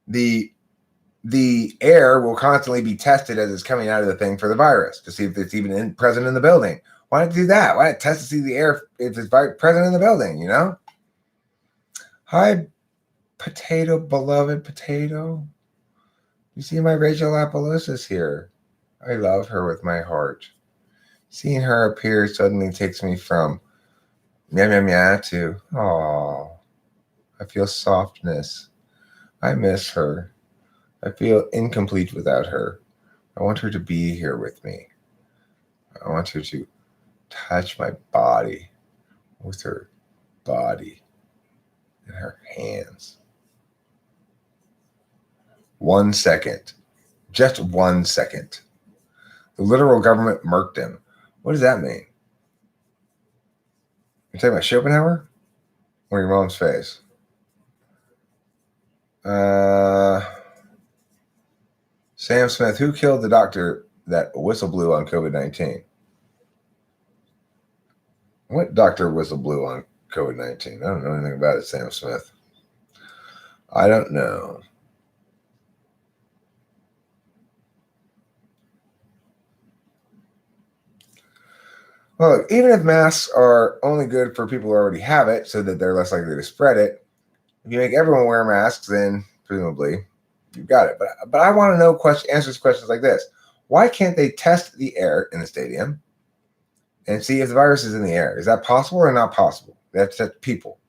the air will constantly be tested as it's coming out of the thing for the virus to see if it's even present in the building. Why not do that? Why not test to see the air if it's present in the building, you know? Hi, potato, beloved potato. You see my Rachel Lapalosis here. I love her with my heart. Seeing her appear suddenly takes me from meow to, oh, I feel softness. I miss her. I feel incomplete without her. I want her to be here with me. I want her to touch my body with her body and her hands. 1 second. Just 1 second. The literal government murked him. What does that mean? You're talking about Schopenhauer or your mom's face? Sam Smith, who killed the doctor that whistle blew on COVID-19? What doctor whistle blew on COVID-19? I don't know anything about it, Sam Smith. I don't know. Well, look, even if masks are only good for people who already have it so that they're less likely to spread it, if you make everyone wear masks, then presumably you've got it. But I want to know answers to questions like this. Why can't they test the air in the stadium and see if the virus is in the air? Is that possible or not possible? That's people.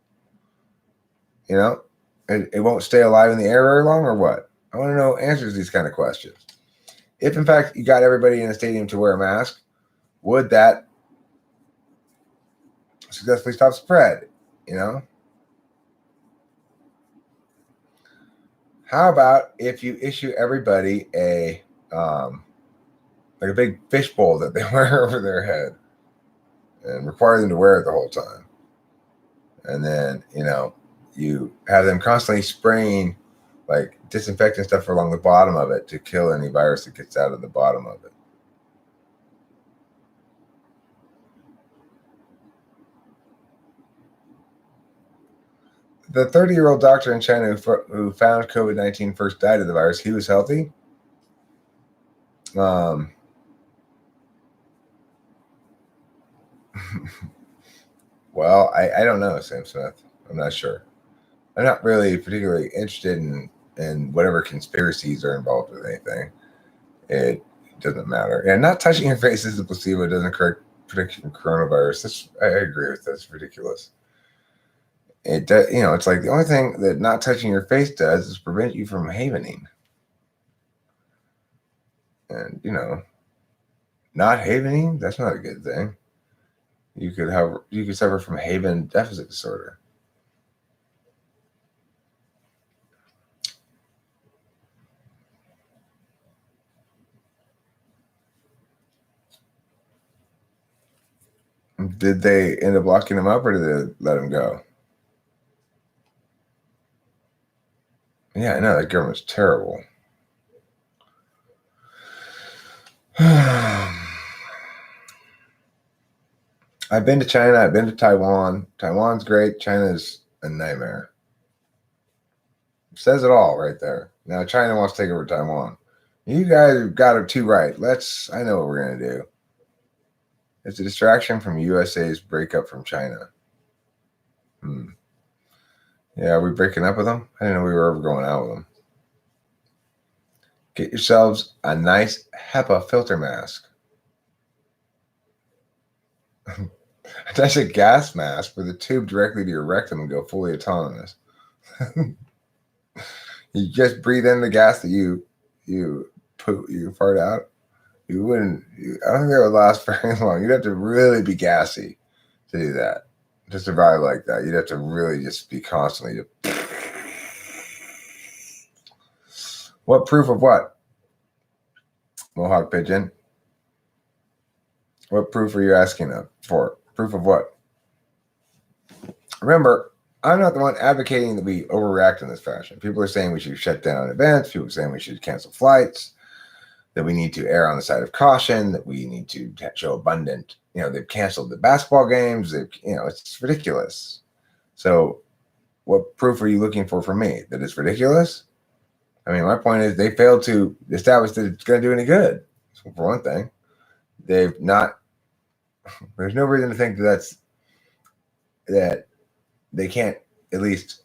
You know, it won't stay alive in the air very long or what? I want to know answers to these kind of questions. If, in fact, you got everybody in the stadium to wear a mask, would that successfully stop spread? You know? How about if you issue everybody a big fishbowl that they wear over their head? and require them to wear it the whole time. And then, you have them constantly spraying like disinfectant stuff along the bottom of it to kill any virus that gets out of the bottom of it. The 30-year-old doctor in China who found COVID-19 first died of the virus. He was healthy. Well, I don't know, Sam Smith. I'm not sure. I'm not really particularly interested in whatever conspiracies are involved with anything. It doesn't matter. And not touching your face as a placebo doesn't correct prediction of coronavirus. I agree with that. It's ridiculous. It does, it's like the only thing that not touching your face does is prevent you from havening. And, not havening, that's not a good thing. You could suffer from haven deficit disorder. Did they end up locking him up or did they let him go? Yeah, I know that government's terrible. I've been to China. I've been to Taiwan. Taiwan's great. China's a nightmare. It says it all right there. Now China wants to take over Taiwan. You guys got it too right. I know what we're going to do. It's a distraction from USA's breakup from China. Yeah, are we breaking up with them? I didn't know we were ever going out with them. Get yourselves a nice HEPA filter mask. Attach a gas mask with a tube directly to your rectum and go fully autonomous. You just breathe in the gas that you fart out. I don't think that would last very long. You'd have to really be gassy to do that, to survive like that. You'd have to really just be constantly. What proof of what? Mohawk pigeon. What proof are you asking for? Proof of what? Remember, I'm not the one advocating that we overreact in this fashion. People are saying we should shut down events. People are saying we should cancel flights, that we need to err on the side of caution, that we need to show abundant, they've canceled the basketball games. It's ridiculous. So what proof are you looking for me? That it's ridiculous? I mean, my point is they failed to establish that it's going to do any good. So for one thing, there's no reason to think that they can't at least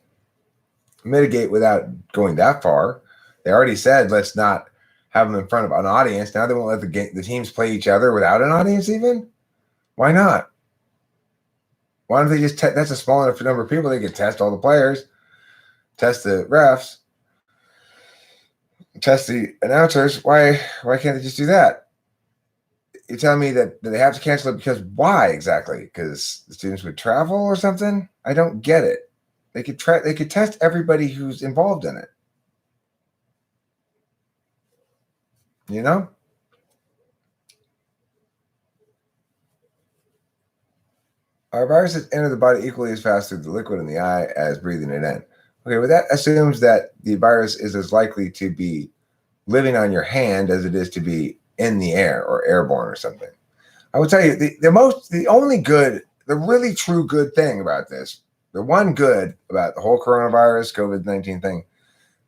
mitigate without going that far. They already said, let's not have them in front of an audience. Now they won't let the teams play each other without an audience even? Why not? Why don't they just that's a small enough number of people. They could test all the players, test the refs, test the announcers. Why can't they just do that? You're telling me that they have to cancel it because why exactly? Because the students would travel or something? I don't get it. They could test everybody who's involved in it. Our viruses enter the body equally as fast through the liquid in the eye as breathing it in. Okay, well, that assumes that the virus is as likely to be living on your hand as it is to be in the air or airborne or something. I will tell you, the only good, the really true good thing about this, the one good about the whole coronavirus, COVID-19 thing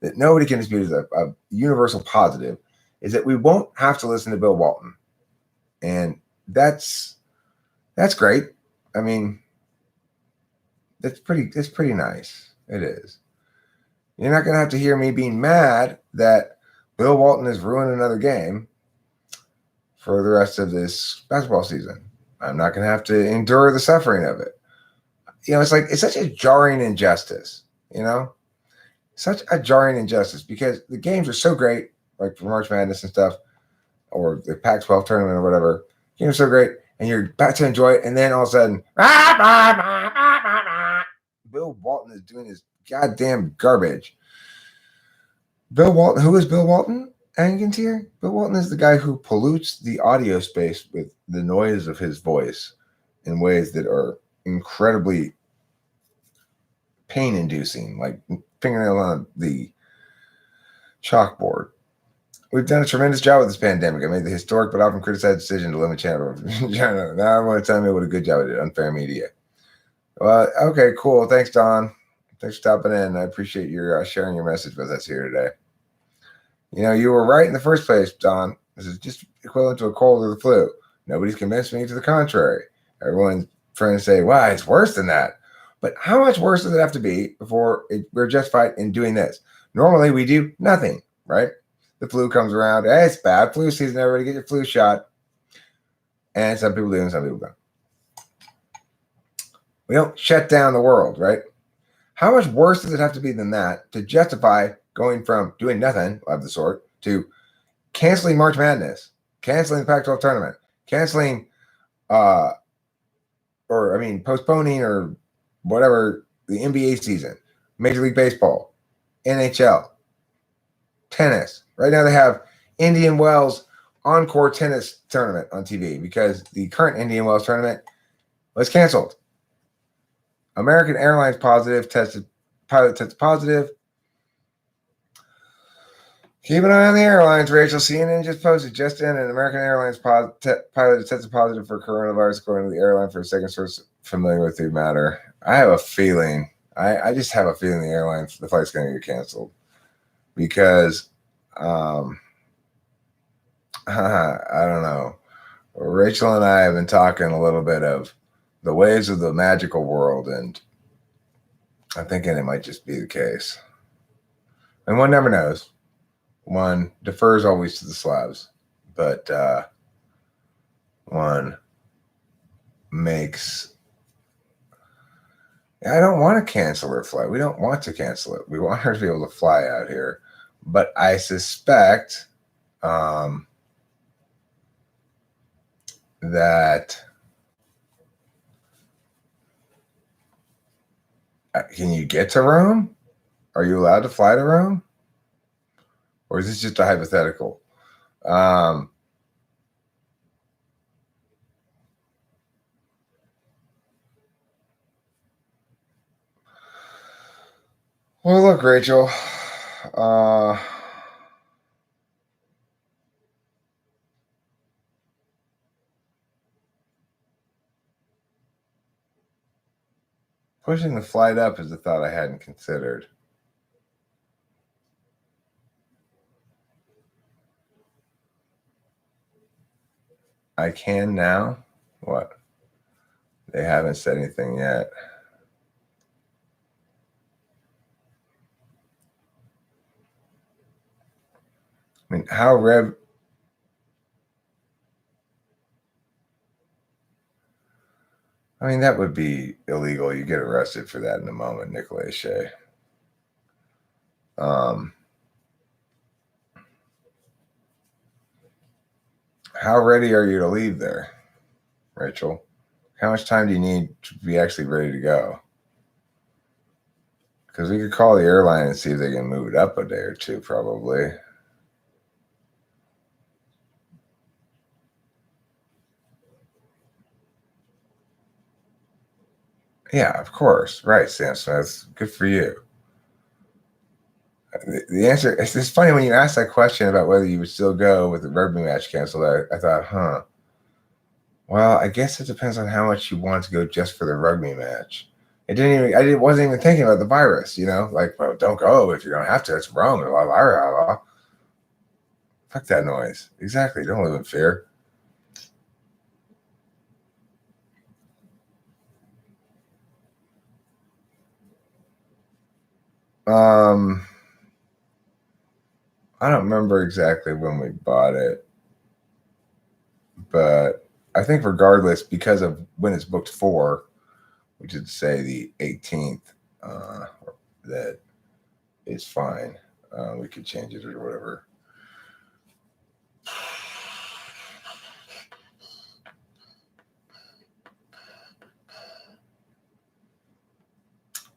that nobody can dispute is a universal positive, is that we won't have to listen to Bill Walton. And that's great. I mean, that's pretty nice. It is. You're not going to have to hear me being mad that Bill Walton has ruined another game for the rest of this basketball season. I'm not going to have to endure the suffering of it. It's such a jarring injustice, such a jarring injustice because the games are so great, like for March Madness and stuff, or the Pac-12 tournament or whatever. Games are so great, and you're about to enjoy it, and then all of a sudden, Bill Walton is doing his goddamn garbage. Bill Walton, who is Bill Walton? Hankins here? Bill Walton is the guy who pollutes the audio space with the noise of his voice in ways that are incredibly pain-inducing, like fingernail on the chalkboard. We've done a tremendous job with this pandemic. I made the historic but often criticized decision to limit channel. Now I want to tell me what a good job I did. Unfair media. Well, okay, cool. Thanks, Don. Thanks for stopping in. I appreciate your sharing your message with us here today. You were right in the first place, Don. This is just equivalent to a cold or the flu. Nobody's convinced me to the contrary. Everyone's trying to say, wow, it's worse than that. But how much worse does it have to be before we're justified in doing this? Normally, we do nothing, right? The flu comes around. Hey, it's bad flu season. Everybody get your flu shot. And some people do and some people don't. We don't shut down the world, right? How much worse does it have to be than that to justify going from doing nothing of the sort to canceling March Madness, canceling the Pac-12 tournament, canceling, postponing or whatever the NBA season, Major League Baseball, NHL, tennis. Right now they have Indian Wells Encore tennis tournament on TV because the current Indian Wells tournament was canceled. American Airlines pilot tested positive. Keep an eye on the airlines, Rachel. CNN just posted just in an American Airlines pilot tested positive for coronavirus, according to the airline, for a second source familiar with the matter. I have a feeling. I just have a feeling the flight's going to get canceled because I don't know. Rachel and I have been talking a little bit of the ways of the magical world, and I'm thinking it might just be the case. And one never knows. One defers always to the Slavs, but one makes. I don't want to cancel her flight. We don't want to cancel it. We want her to be able to fly out here. But I suspect that. Can you get to Rome? Are you allowed to fly to Rome? Or is this just a hypothetical? Well, look, Rachel. Pushing the flight up is a thought I hadn't considered. I can now? What? They haven't said anything yet. I mean, that would be illegal. You get arrested for that in a moment, Nicolay Shea. How ready are you to leave there, Rachel? How much time do you need to be actually ready to go? Because we could call the airline and see if they can move it up a day or two, probably. Yeah, of course. Right, Sam Smith. Good for you. The answer, it's funny when you ask that question about whether you would still go with the rugby match canceled. I thought, well, I guess it depends on how much you want to go just for the rugby match. I wasn't even thinking about the virus, like, well, don't go if you don't have to. It's Rome. Blah, blah, blah, blah. Fuck that noise. Exactly. Don't live in fear. I don't remember exactly when we bought it, but I think regardless, because of when it's booked for, which is say the 18th, that is fine. We could change it or whatever.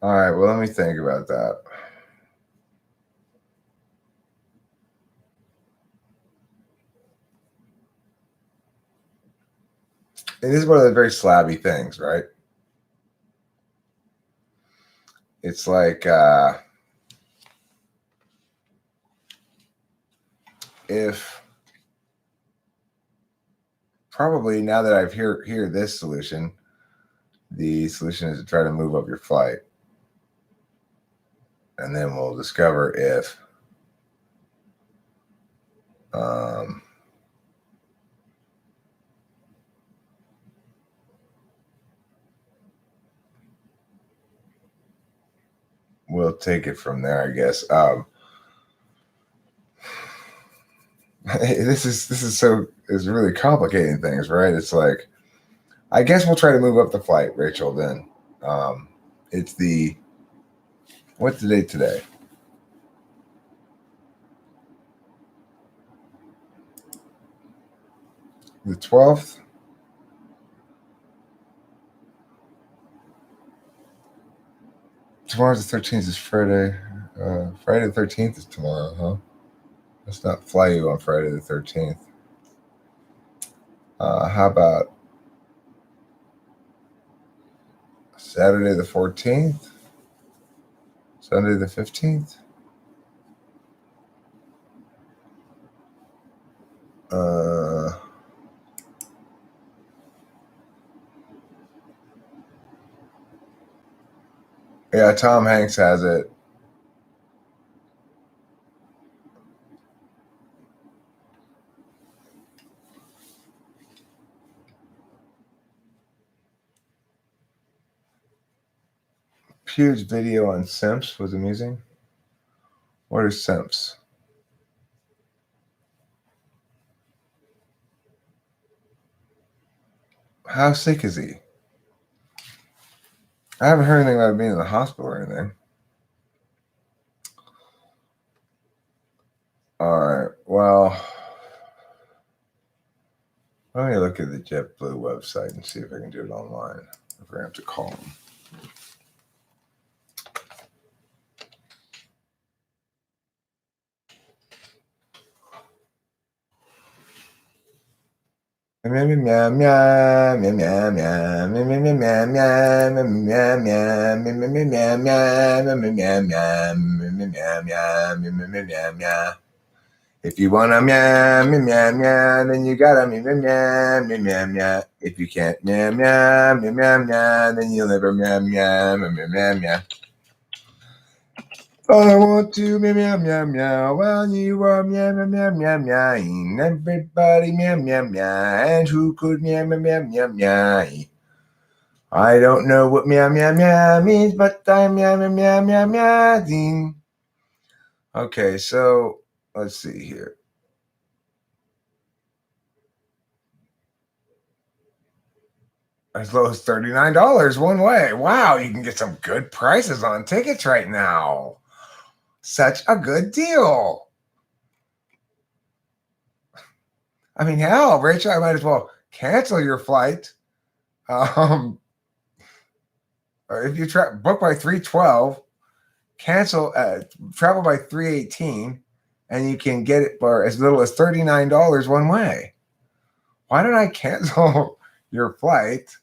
All right, well, let me think about that. And this is one of the very slabby things, right? It's like if probably now that I've hear this solution, the solution is to try to move up your flight. And then we'll discover if we'll take it from there, I guess. This is really complicating things, right? It's like, I guess we'll try to move up the flight, Rachel, then. It's what's the date today? The 12th? Tomorrow's the 13th is Friday. Friday the 13th is tomorrow, huh? Let's not fly you on Friday the 13th. How about Saturday the 14th? Sunday the 15th? Yeah, Tom Hanks has it. Pugh's video on simps was amusing. What are simps? How sick is he? I haven't heard anything about being in the hospital or anything. All right. Well, let me look at the JetBlue website and see if I can do it online. If we're going to have to call them. If you want to meow, meow, meow, meow, then you gotta meow, meow, meow, meow, meow. If you can't meow, meow, meow, meow, meow, then you'll never meow, meow, meow, meow, meow, meow. I want to meow, meow, meow, meow, while you are meow, meow, meow, meow, meowing. Everybody meow, meow, meow, and who could meow, meow, meow, meow, meow? I don't know what meow, meow, meow means, but I'm meow, meow, meow, meow, meowing. Okay, so let's see here. As low as $39 one way. Wow, you can get some good prices on tickets right now. Such a good deal. I mean, hell, Rachel, I might as well cancel your flight. If you book by 312, cancel, travel by 318, and you can get it for as little as $39 one way. Why don't I cancel your flight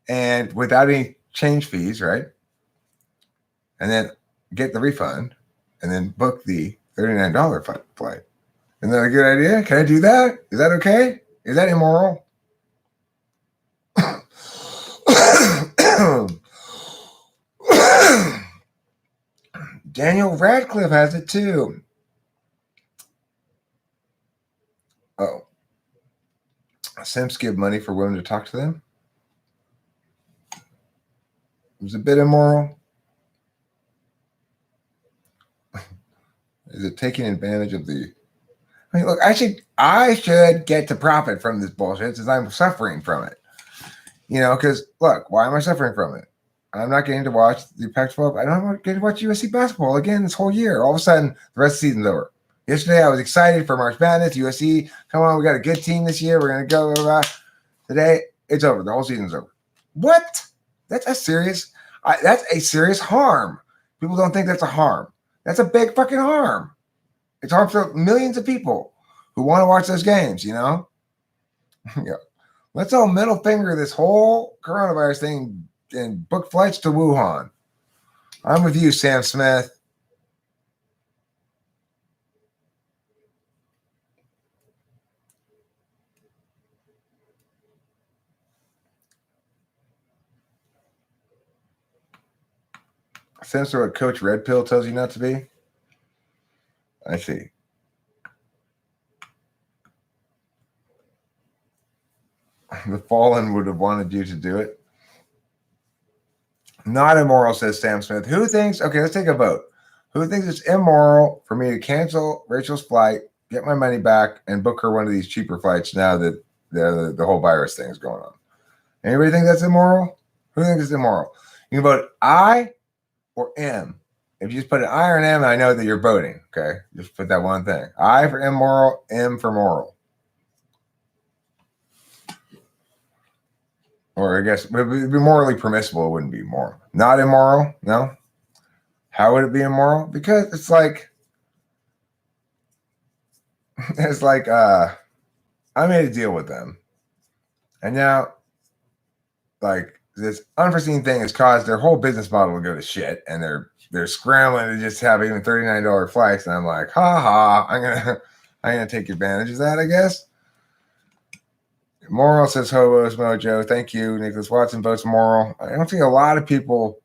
and without any change fees, right? And then get the refund and then book the $39 flight. Isn't that a good idea? Can I do that? Is that okay? Is that immoral? Daniel Radcliffe has it too. Oh. Simps give money for women to talk to them. It was a bit immoral. Is it taking advantage of the... I mean, look, I should get to profit from this bullshit since I'm suffering from it. You know, because look, why am I suffering from it? I'm not getting to watch the Pac-12. I don't get to watch USC basketball again this whole year. All of a sudden, the rest of the season's over. Yesterday, I was excited for March Madness. USC, come on, we got a good team this year. We're going to go. Blah, blah, blah. Today, it's over. The whole season's over. What? That's a serious harm. People don't think that's a harm. That's a big fucking harm. It's harm for millions of people who want to watch those games, you know? Yeah. Let's all middle finger this whole coronavirus thing and book flights to Wuhan. I'm with you, Sam Smith. Sam's what Coach Red Pill tells you not to be. I see. The fallen would have wanted you to do it. Not immoral, says Sam Smith. Who thinks, okay, let's take a vote. Who thinks it's immoral for me to cancel Rachel's flight, get my money back, and book her one of these cheaper flights now that the whole virus thing is going on? Anybody think that's immoral? Who thinks it's immoral? You can vote I or M. If you just put an I or an M, I know that you're voting. Okay, just put that one thing. I for immoral, M for moral. Or I guess it would be morally permissible. It wouldn't be moral. Not immoral. No. How would it be immoral? Because it's like I made a deal with them, and now like this unforeseen thing has caused their whole business model to go to shit, and they're scrambling to just have even $39 flights, and I'm like, ha ha, I'm gonna take advantage of that, I guess. Moral, says Hobos Mojo. Thank you. Nicholas Watson votes moral. I don't see a lot of people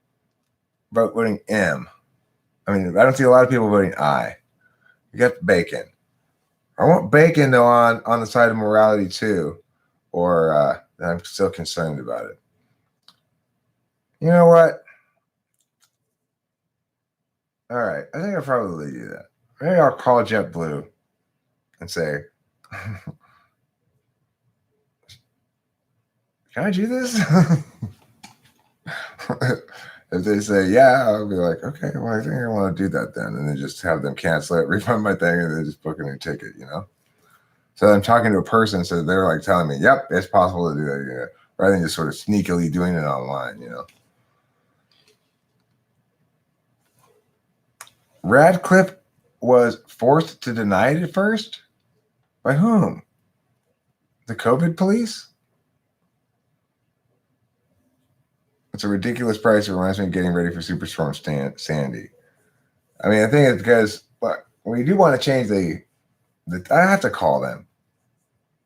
voting M. I mean, I don't see a lot of people voting I. You got bacon. I want bacon though on the side of morality too, or I'm still concerned about it. You know what? All right, I think I'll probably do that. Maybe I'll call JetBlue and say, can I do this? If they say, yeah, I'll be like, okay, well, I think I want to do that then. And then just have them cancel it, refund my thing, and then just book a new ticket, you know? So I'm talking to a person, so they're like telling me, yep, it's possible to do that, you know, rather than just sort of sneakily doing it online, you know? Radcliffe was forced to deny it at first? By whom? The COVID police? It's a ridiculous price. It reminds me of getting ready for Superstorm Sandy. I mean, I think it's because we do want to change I have to call them.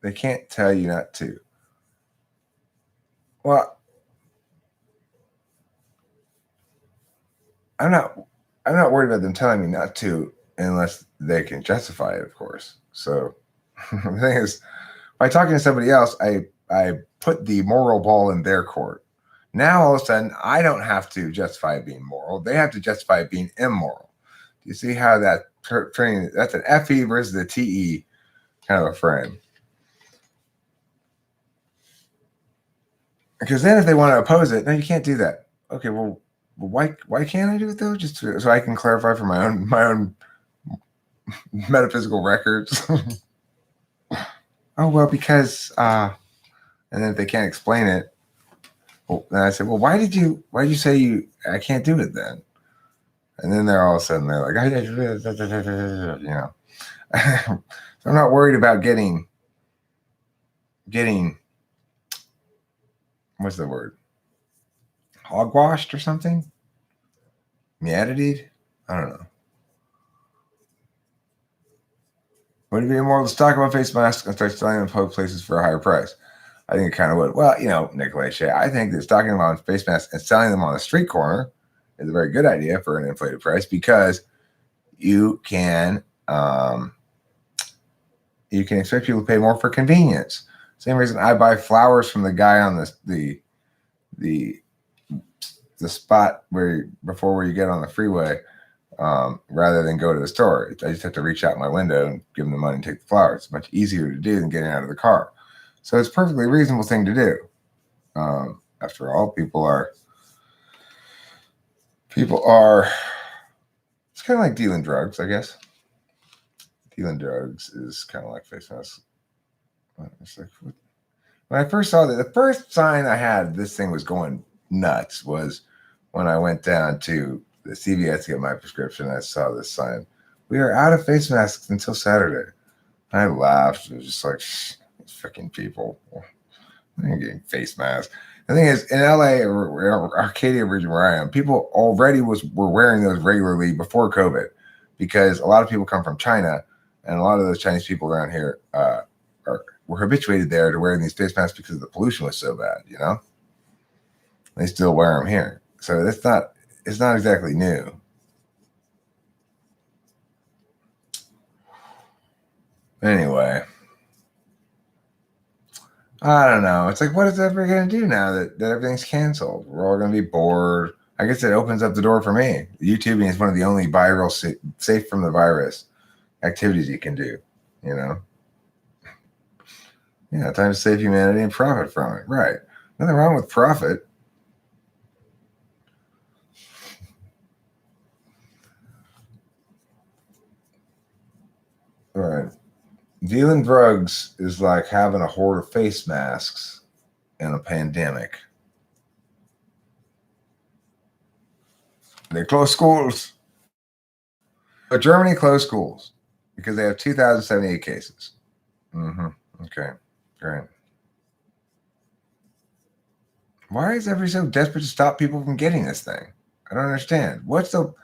They can't tell you not to. Well, I'm not worried about them telling me not to unless they can justify it, of course. So the thing is, by talking to somebody else, I put the moral ball in their court. Now all of a sudden, I don't have to justify it being moral. They have to justify it being immoral. Do you see how that turning? That's an FE versus a TE kind of a frame. Because then, if they want to oppose it, no, you can't do that. Okay, well, why can't I do it though? Just so I can clarify for my own metaphysical records. Oh well, because and then if they can't explain it. Well, then I said, well, why did you say I can't do it then? And then they're all of a sudden they're like, you know. So I'm not worried about getting what's the word? Hogwashed or something? Meatitied? I don't know. Would it be immoral to talk about face masks and start selling them in public places for a higher price? I think it kind of would. Well, you know, Nikolai Shea, I think that talking about face masks and selling them on a street corner is a very good idea for an inflated price because you can expect people to pay more for convenience. Same reason I buy flowers from the guy on the spot where you get on the freeway, rather than go to the store. I just have to reach out my window and give them the money and take the flowers. It's much easier to do than getting out of the car. So it's a perfectly reasonable thing to do. After all, people are. It's kind of like dealing drugs, I guess. Dealing drugs is kind of like face masks. It's like, when I first saw that, the first sign I had this thing was going nuts was when I went down to the CVS to get my prescription. I saw this sign: "We are out of face masks until Saturday." I laughed. It was just like, freaking people. I'm getting face masks. The thing is, in LA or Arcadia region where I am, people already were wearing those regularly before COVID, because a lot of people come from China, and a lot of those Chinese people around here were habituated there to wearing these face masks because the pollution was so bad. You know, they still wear them here, so it's not exactly new. Anyway, I don't know. It's like, what is everybody going to do now that everything's canceled? We're all going to be bored. I guess it opens up the door for me. YouTubing is one of the only viral, safe from the virus activities you can do, you know? Yeah, time to save humanity and profit from it. Right. Nothing wrong with profit. All right. Dealing drugs is like having a horde of face masks in a pandemic. They close schools. But Germany closed schools because they have 2,078 cases. Mm-hmm. Okay, great. Why is everybody so desperate to stop people from getting this thing? I don't understand. So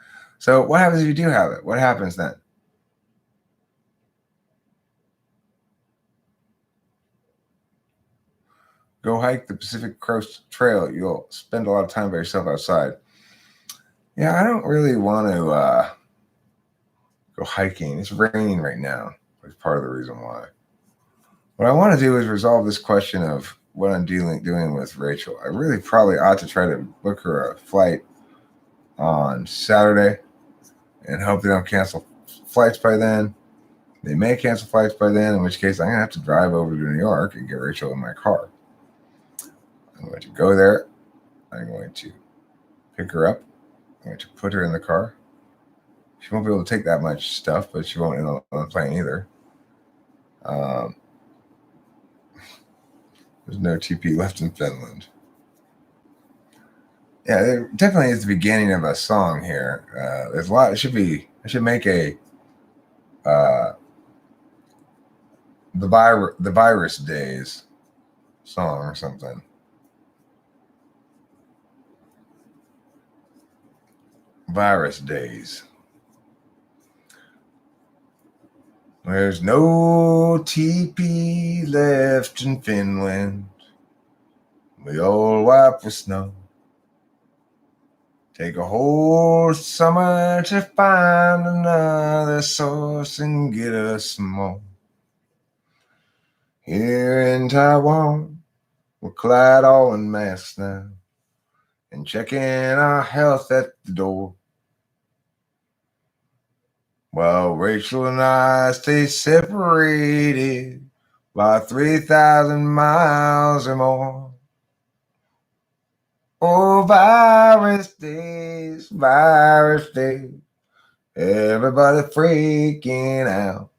what happens if you do have it? What happens then? Go hike the Pacific Coast Trail. You'll spend a lot of time by yourself outside. Yeah, I don't really want to go hiking. It's raining right now. That's part of the reason why. What I want to do is resolve this question of what I'm doing with Rachel. I really probably ought to try to book her a flight on Saturday and hope they don't cancel flights by then. They may cancel flights by then, in which case I'm going to have to drive over to New York and get Rachel in my car. I'm going to go there. I'm going to pick her up. I'm going to put her in the car. She won't be able to take that much stuff, but she won't end on the plane either. There's no TP left in Finland. Yeah, it definitely is the beginning of a song here. There's a lot. I should make a the virus days song or something. Virus days. There's no TP left in Finland. We all wipe with snow. Take a whole summer to find another source and get us some more. Here in Taiwan, we're clad all in masks now and checking our health at the door. While Rachel and I stay separated by 3,000 miles or more. Oh, virus days, everybody freaking out.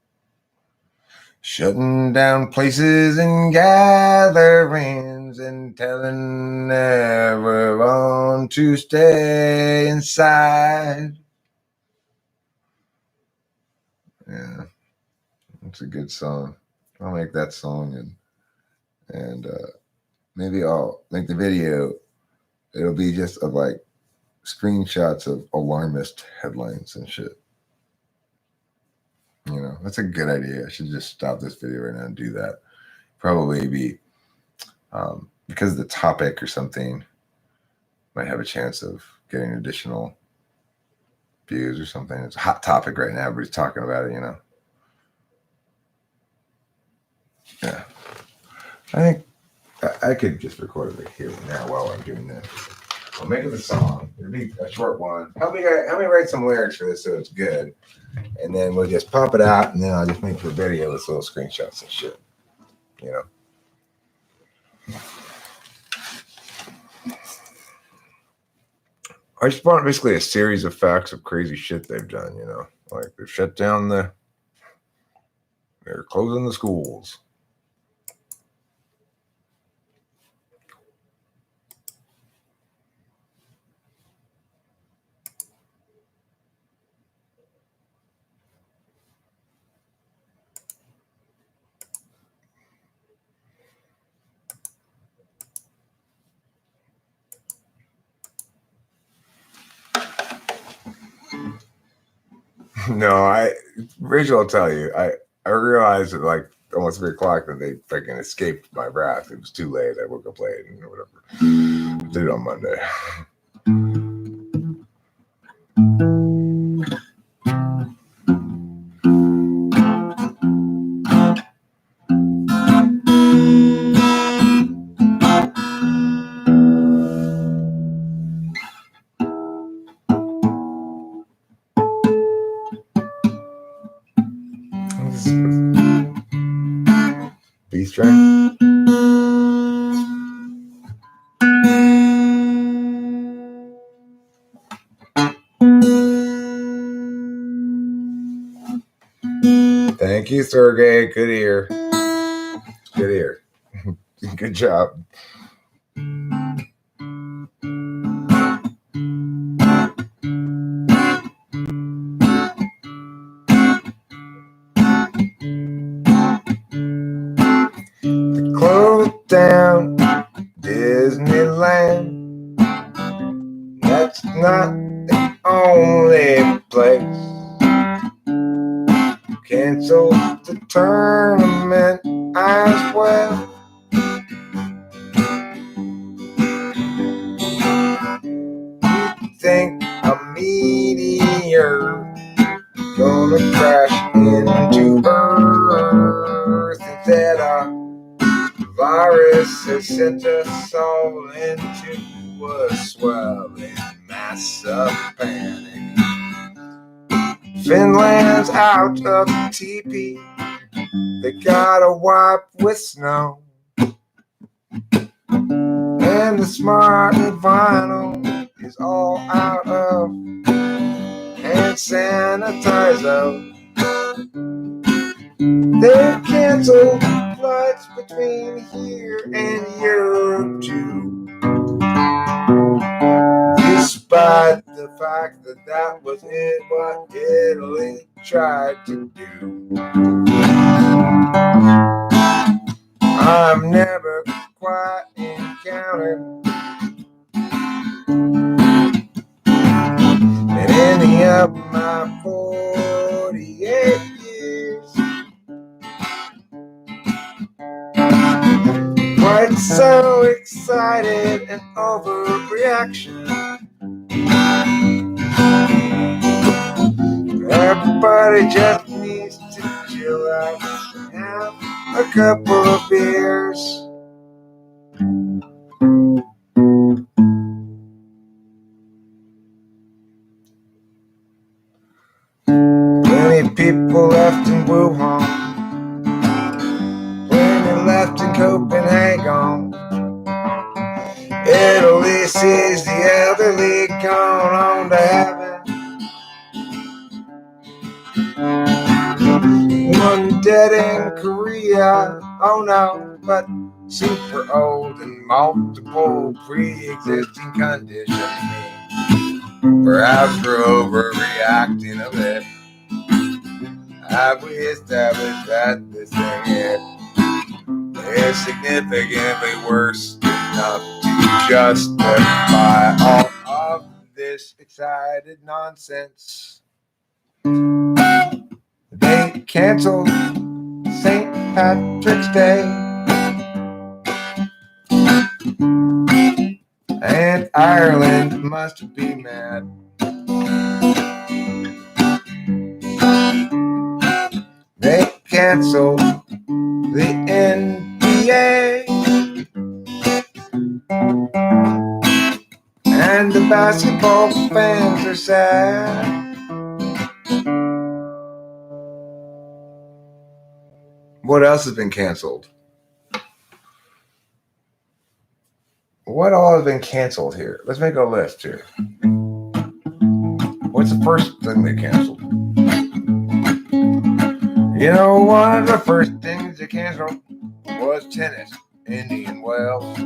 Shutting down places and gatherings and telling everyone to stay inside. Yeah, it's a good song. I'll make that song and maybe I'll make the video. It'll be just of like screenshots of alarmist headlines and shit. You know, that's a good idea. I should just stop this video right now and do that. Probably be because of the topic or something, might have a chance of getting additional views or something. It's a hot topic right now. Everybody's talking about it, you know. Yeah. I think I could just record it here now while I'm doing this. I'll make it a song. It'll be a short one. Help me write some lyrics for this so it's good. And then we'll just pop it out, and then I'll just make the video with little screenshots and shit. You know. I just want basically a series of facts of crazy shit they've done, you know. Like they've shut down they're closing the schools. No, Rachel will tell you. I realized at like almost 3 o'clock that they freaking escaped my wrath. It was too late. I woke up late and whatever. I did it on Monday. B string. Thank you, Sergey. Good ear. Good ear. Good job. Close down Disneyland. That's not the only place. Cancel the tournament as well. Think a meteor gonna crash into Earth instead of virus has sent us all into a swelling mass of panic. Finland's out of TP. They gotta wipe with snow. And the smart vinyl is all out of hand sanitizer. They canceled flights between here and Europe too. Despite the fact that that was what Italy tried to do. I've never quite encountered in any of my 48 years quite so excited and overreaction. Everybody just needs to chill out and have a couple of beers. Plenty people left in Wuhan, plenty left in Copenhagen. Italy sees the elderly gone on to heaven. One dead in Korea, oh no, but super old and multiple pre-existing conditions. Perhaps we're overreacting a bit. Have we established that this thing is significantly worse enough to justify all of this excited nonsense? They canceled St. Patrick's Day, and Ireland must be mad. They canceled the NBA, and the basketball fans are sad. What else has been canceled? What all has been canceled here? Let's make a list here. What's the first thing they canceled? You know, one of the first things they canceled was tennis, Indian Wells.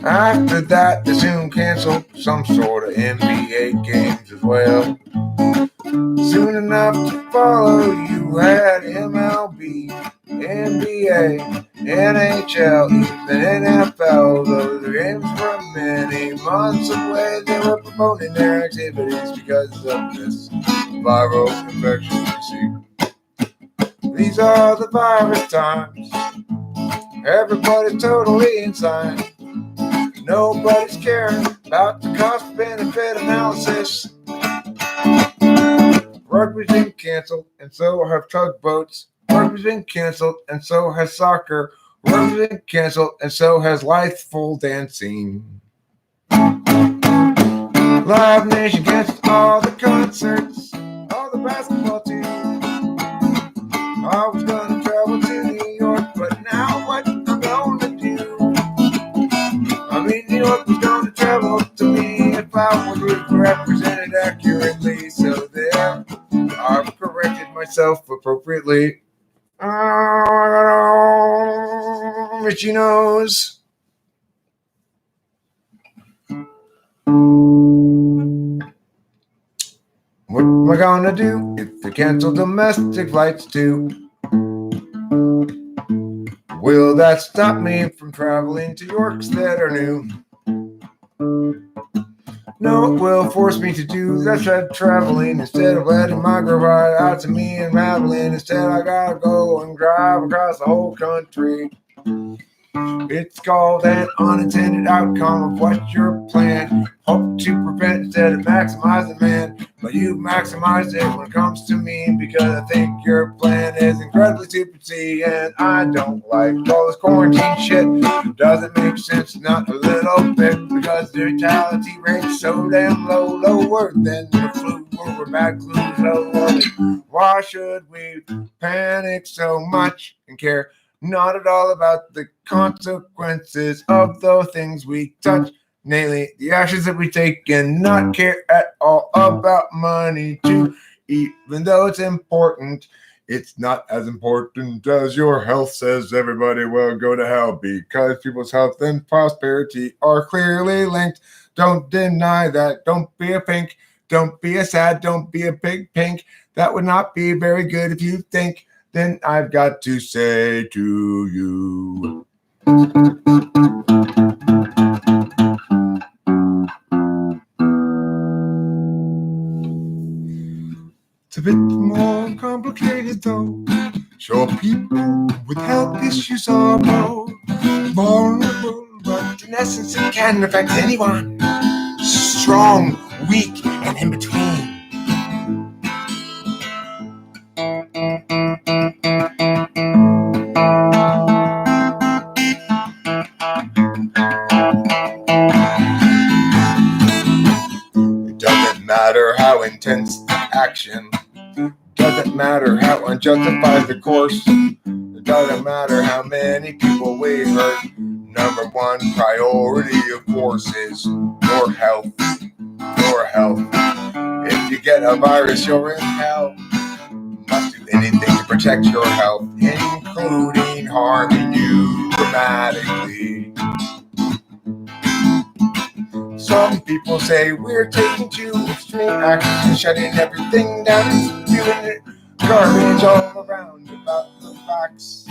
After that, they soon canceled some sort of NBA games as well. Soon enough to follow, you had MLB, NBA, NHL, even NFL, though the games were many months away, they were promoting their activities because of this viral infection. These are the virus times. Everybody's totally insane. Nobody's caring about the cost-benefit analysis. Rugby's been canceled, and so have tugboats. Rugby's been canceled, and so has soccer. Rugby's been canceled, and so has Lifeful dancing. Live Nation canceled all the concerts, all the basketball teams. I was gonna travel to New York, but now what I'm gonna do? I mean, New York was gonna travel to me if I was represented accurately. So there, I've corrected myself appropriately. Richie knows. What am I gonna do if they cancel domestic flights too? Will that stop me from traveling to Yorks that are new? No, it will force me to do that traveling instead of letting my girl ride out to me and raveling. Instead, I gotta go and drive across the whole country. It's called an unintended outcome of what your plan hope to prevent instead of maximizing, man. But you've maximized it when it comes to me because I think your plan is incredibly stupid, see, and I don't like all this quarantine shit. Doesn't make sense, not a little bit, because the mortality rate's so damn low, lower than the flu or bad clues. So why should we panic so much and care not at all about the consequences of the things we touch, namely the actions that we take, and not care at all about money too, even though it's important. It's not as important as your health, says everybody. Well, go to hell, because people's health and prosperity are clearly linked. Don't deny that. Don't be a pink. Don't be a sad. Don't be a big pink. That would not be very good if you think. Then I've got to say to you, it's a bit more complicated though. Sure, people with health issues are more vulnerable, but in essence it can affect anyone. Strong, weak, and in between. It doesn't matter how intense the action. Doesn't matter how unjustified the course. It doesn't matter how many people we hurt. Number one priority, of course, is your health. Your health. If you get a virus, you're in hell. You must do anything to protect your health, including harming you dramatically. Some people say we're taking too extreme action, shutting everything down, doing it garbage all around about the facts.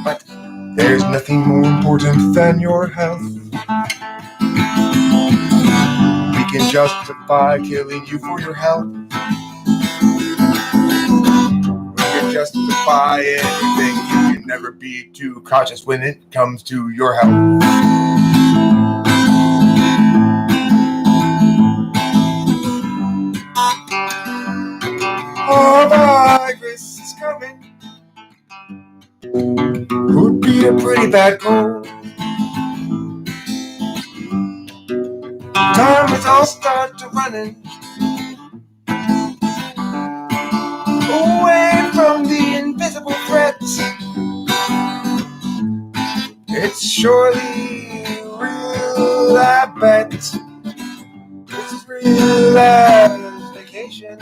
But there's nothing more important than your health. We can justify killing you for your health. We can justify anything. You can never be too cautious when it comes to your health. Oh, virus is coming. Would be a pretty bad goal. Time is all start to running away from the invisible threats. It's surely real, I bet. This is real as vacation.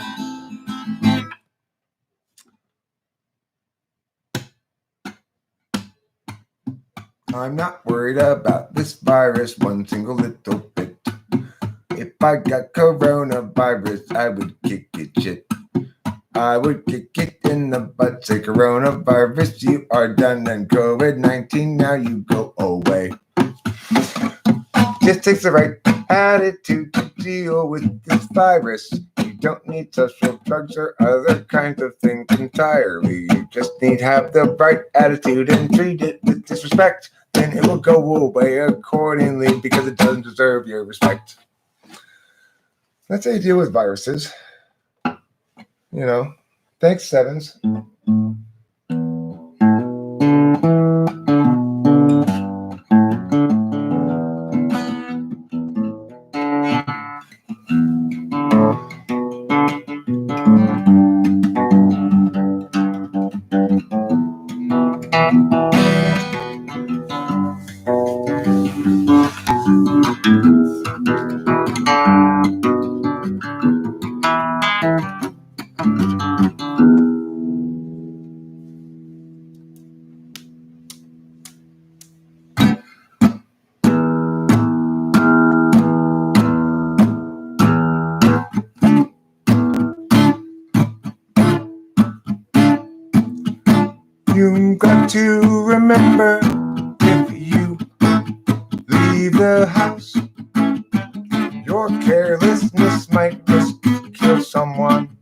I'm not worried about this virus one single little bit. If I got coronavirus, I would kick it shit. I would kick it in the butt, say coronavirus, you are done, and COVID-19, now you go away. Just takes the right attitude to deal with this virus. You don't need social drugs or other kinds of things entirely. You just need to have the right attitude and treat it with disrespect. Then it will go away accordingly because it doesn't deserve your respect. That's how you deal with viruses. You know. Thanks, Sevens. You got to remember, if you leave the house, your carelessness might just kill someone.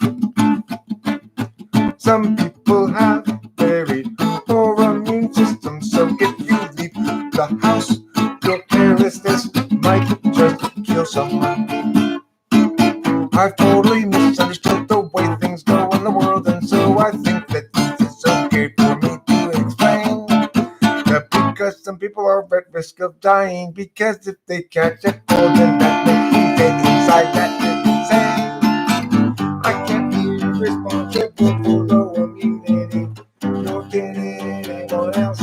Some people have very poor immune systems, so if you leave the house, your carelessness might just kill someone. I've totally misunderstood the way things go in the world, and so I think that it's okay for me to explain that because some people are at risk of dying, because if they catch a cold, then that makes them get inside. That is insane. I can't be responsible for low immunity, nor can anyone else.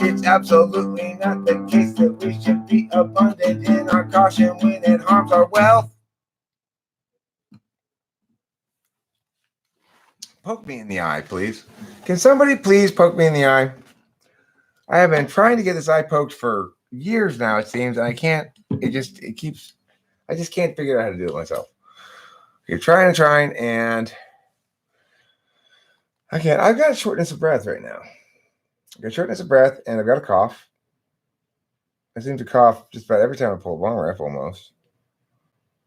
It's absolutely not the case that we should be abundant in our caution when it harms our wealth. Poke me in the eye, please. Can somebody please poke me in the eye? I have been trying to get this eye poked for years now, it seems, and I can't. I just can't figure out how to do it myself. You're trying, and I can't. I've got shortness of breath right now. I've got shortness of breath, and I've got a cough. I seem to cough just about every time I pull a long rifle almost.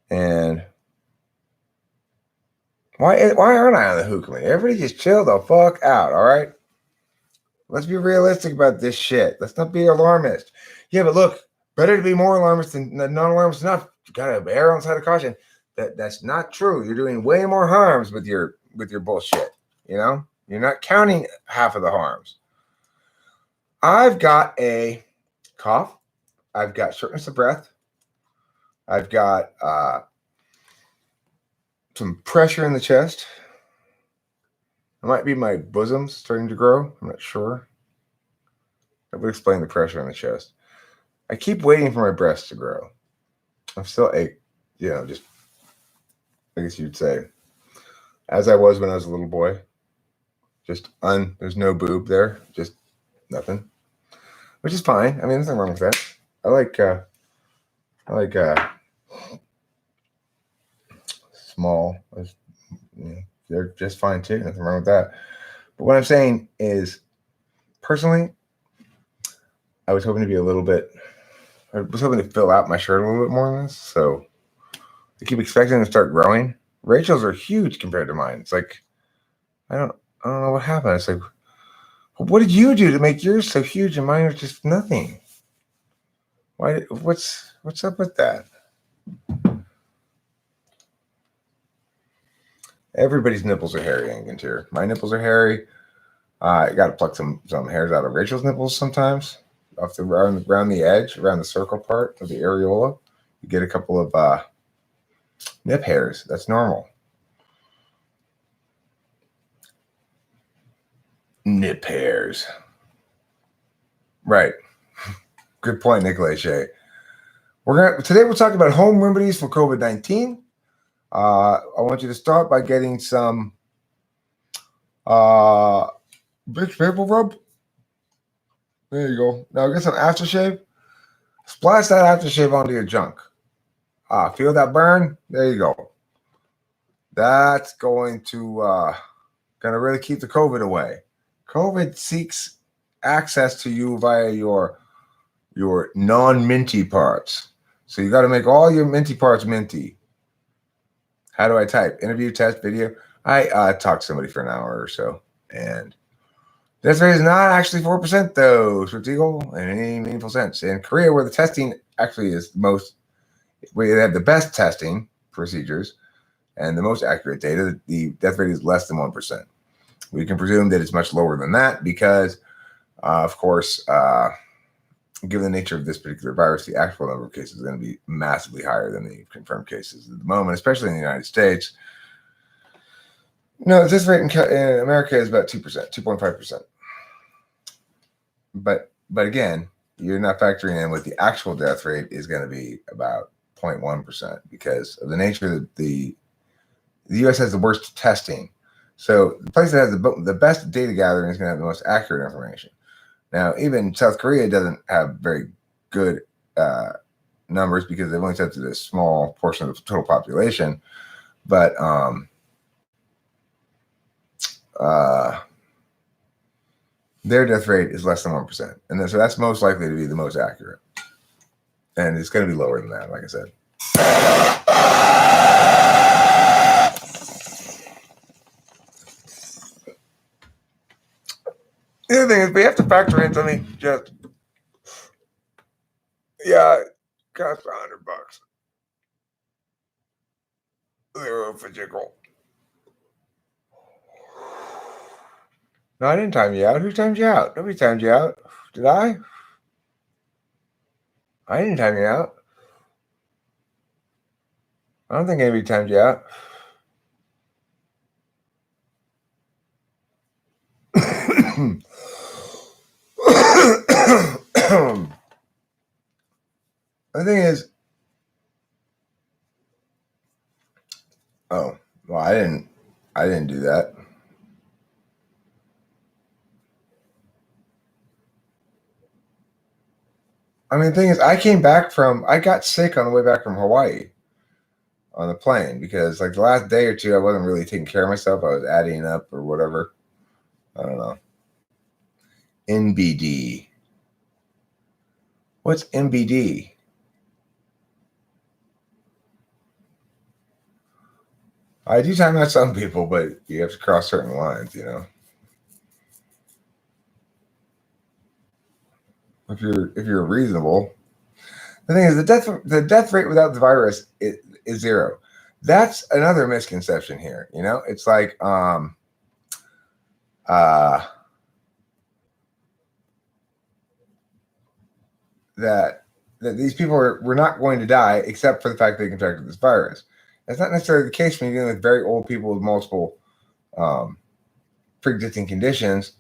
And why aren't I on the WHO committee? Everybody just chill the fuck out, all right? Let's be realistic about this shit. Let's not be alarmist. Yeah, but look, better to be more alarmist than non-alarmist enough. You gotta err on the side of caution. That's not true. You're doing way more harms with your bullshit. You know, you're not counting half of the harms. I've got a cough. I've got shortness of breath. I've got some pressure in the chest. It might be my bosom starting to grow. I'm not sure. That would explain the pressure in the chest. I keep waiting for my breasts to grow. I'm still just, I guess you'd say, as I was when I was a little boy. There's no boob there, just nothing, which is fine. I mean, there's nothing wrong with that. I like small. They're just fine too. Nothing wrong with that. But what I'm saying is, personally, I was hoping to fill out my shirt a little bit more on this. So I keep expecting them to start growing. Rachel's are huge compared to mine. It's like, I don't know what happened. It's like, what did you do to make yours so huge and mine are just nothing? Why? What's up with that? Everybody's nipples are hairy, Angantir. My nipples are hairy. I got to pluck some hairs out of Rachel's nipples sometimes, around the edge, around the circle part of the areola. You get a couple of nip hairs. That's normal. Nip hairs. Right. Good point, Nicolay Shea. Today we're talking about home remedies for COVID-19. I want you to start by getting some Vicks Vapor Rub. There you go. Now get some aftershave. Splash that aftershave onto your junk. Feel that burn? There you go. That's going to really keep the COVID away. COVID seeks access to you via your non-minty parts. So you got to make all your minty parts minty. How do I type? Interview, test, video. I talked to somebody for an hour or so, and death rate is not actually 4% though, Statistical, in any meaningful sense. In Korea, where the testing actually is where they have the best testing procedures and the most accurate data, the death rate is less than 1%. We can presume that it's much lower than that because, of course, given the nature of this particular virus, the actual number of cases is going to be massively higher than the confirmed cases at the moment, especially in the United States. No, this rate in America is about 2%, 2.5%. But again, you're not factoring in what the actual death rate is going to be about 0.1% because of the nature that the U.S. has the worst testing. So the place that has the best data gathering is going to have the most accurate information. Now, even South Korea doesn't have very good numbers because they've only tested a small portion of the total population. But their death rate is less than 1%. And so that's most likely to be the most accurate. And it's going to be lower than that, like I said. The other thing is we have to factor in something just, it costs $100. Zero for jiggle. No, I didn't time you out. Who timed you out? Nobody timed you out. Did I? I didn't time you out. I don't think anybody timed you out. The thing is, I didn't do that. I mean, the thing is, I got sick on the way back from Hawaii on the plane because like the last day or two, I wasn't really taking care of myself. I was adding up or whatever. I don't know. NBD. What's NBD? I do time out some people, but you have to cross certain lines, you know. If you're reasonable. The thing is, the death rate without the virus is zero. That's another misconception here. You know, it's like that these people were not going to die except for the fact they contracted this virus. That's not necessarily the case when you're dealing with very old people with multiple pre-existing conditions.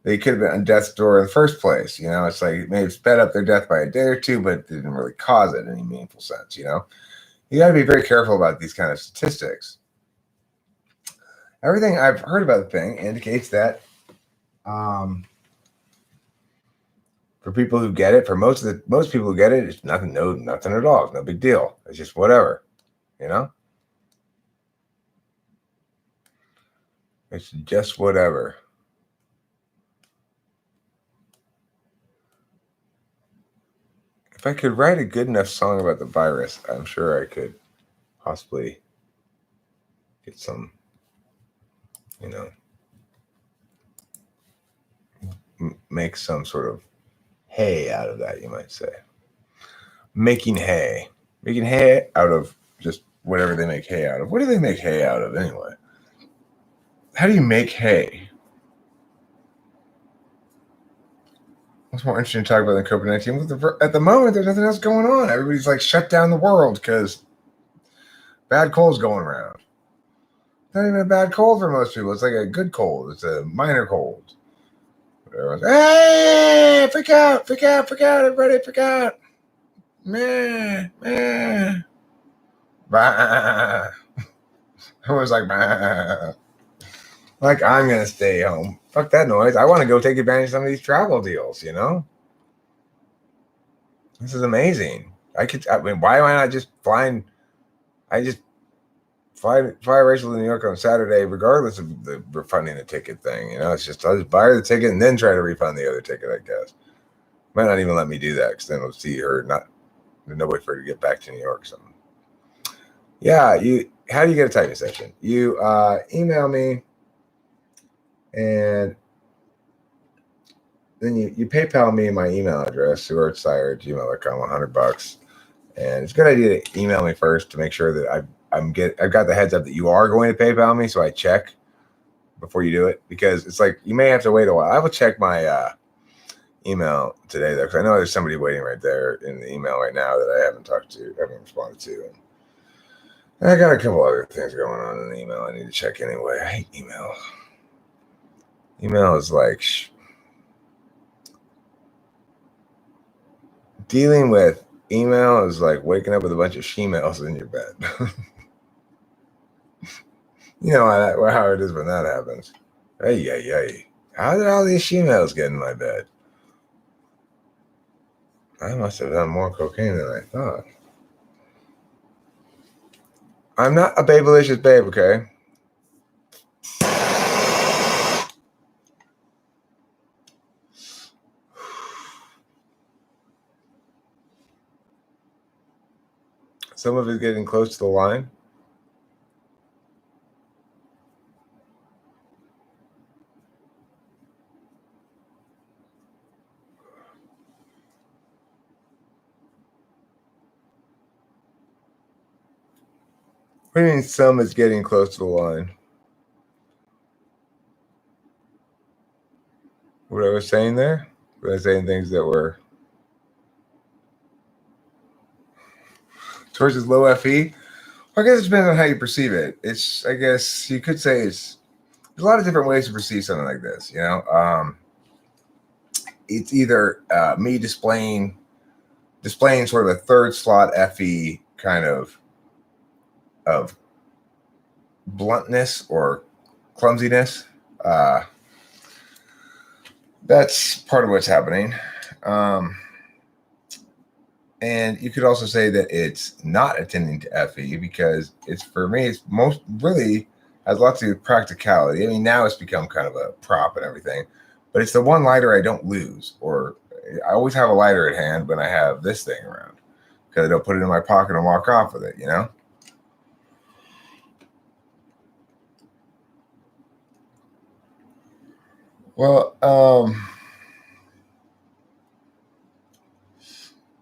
They could have been on death's door in the first place. You know, it's like it may have sped up their death by a day or two, but it didn't really cause it in any meaningful sense. You know, you got to be very careful about these kind of statistics. Everything I've heard about the thing indicates that for people who get it, for most people who get it, it's nothing at all. It's no big deal. It's just whatever, you know. It's just whatever. If I could write a good enough song about the virus, I'm sure I could possibly get some, you know, make some sort of hay out of that, you might say. Making hay out of just whatever they make hay out of. What do they make hay out of anyway? How do you make hay? What's more interesting to talk about than COVID-19? At the moment, there's nothing else going on. Everybody's like shut down the world because bad cold's going around. It's not even a bad cold for most people. It's like a good cold. It's a minor cold. Everyone's, hey, freak out, everybody, freak out. Meh. Bah. Everyone's like, bah. Like, I'm going to stay home. Fuck that noise. I want to go take advantage of some of these travel deals, you know? This is amazing. I mean, why am I not just flying? I just fly Rachel to New York on Saturday, regardless of the refunding the ticket thing. It's just I'll just buy her the ticket and then try to refund the other ticket. I guess might not even let me do that because then we'll see her no way for her to get back to New York. So yeah, how do you get a typing session? You email me, and then you PayPal me my email address, stuartsire@gmail.com, $100. And it's a good idea to email me first to make sure that I've got the heads up that you are going to PayPal me, so I check before you do it, because it's like you may have to wait a while. I will check my email today though, because I know there's somebody waiting right there in the email right now that I haven't responded to. And I got a couple other things going on in the email I need to check anyway. I hate email. Email is like dealing with email is like waking up with a bunch of she-mails in your bed. You know how it is when that happens. Hey. How did all these she-mails get in my bed? I must have done more cocaine than I thought. I'm not a babylicious babe, okay? Some of it's getting close to the line. What do you mean some is getting close to the line? What I was saying there? Was I saying things that were towards this low FE? I guess it depends on how you perceive it. I guess you could say there's a lot of different ways to perceive something like this. It's either me displaying sort of a third slot FE kind of bluntness or clumsiness. That's part of what's happening. And you could also say that it's not attending to FE because for me, it's most really has lots to do with practicality. I mean, now it's become kind of a prop and everything, but it's the one lighter I don't lose, or I always have a lighter at hand when I have this thing around because I don't put it in my pocket and walk off with it, Well,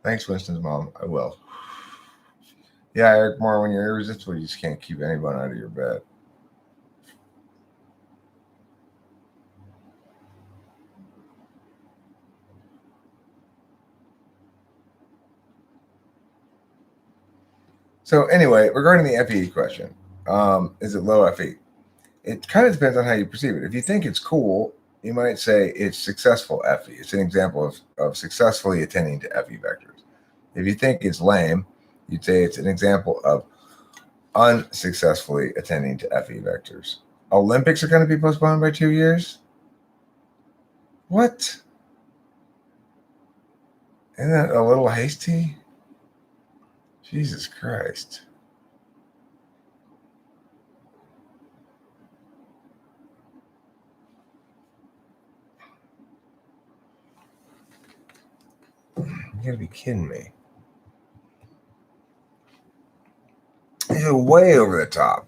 thanks, Winston's mom. I will. Yeah, Eric Moore, when you're irresistible, you just can't keep anyone out of your bed. So anyway, regarding the FE question, is it low FE? It kind of depends on how you perceive it. If you think it's cool, you might say it's successful FE. It's an example of successfully attending to FE vectors. If you think it's lame, you'd say it's an example of unsuccessfully attending to FE vectors. Olympics are going to be postponed by 2 years? What? Isn't that a little hasty? Jesus Christ. You gotta be kidding me. You're way over the top.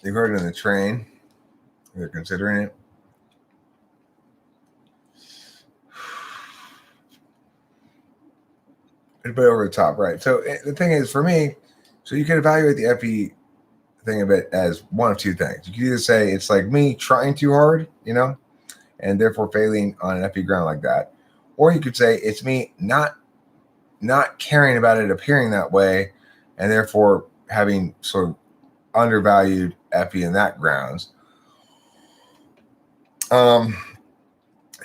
You've heard it in the train. They're considering it. It's way over the top, right? So the thing is, for me, so you can evaluate the FE thing of it as one of two things. You can either say it's like me trying too hard, and therefore failing on an FE ground like that, or you could say it's me not caring about it appearing that way, and therefore having sort of undervalued FE in that grounds.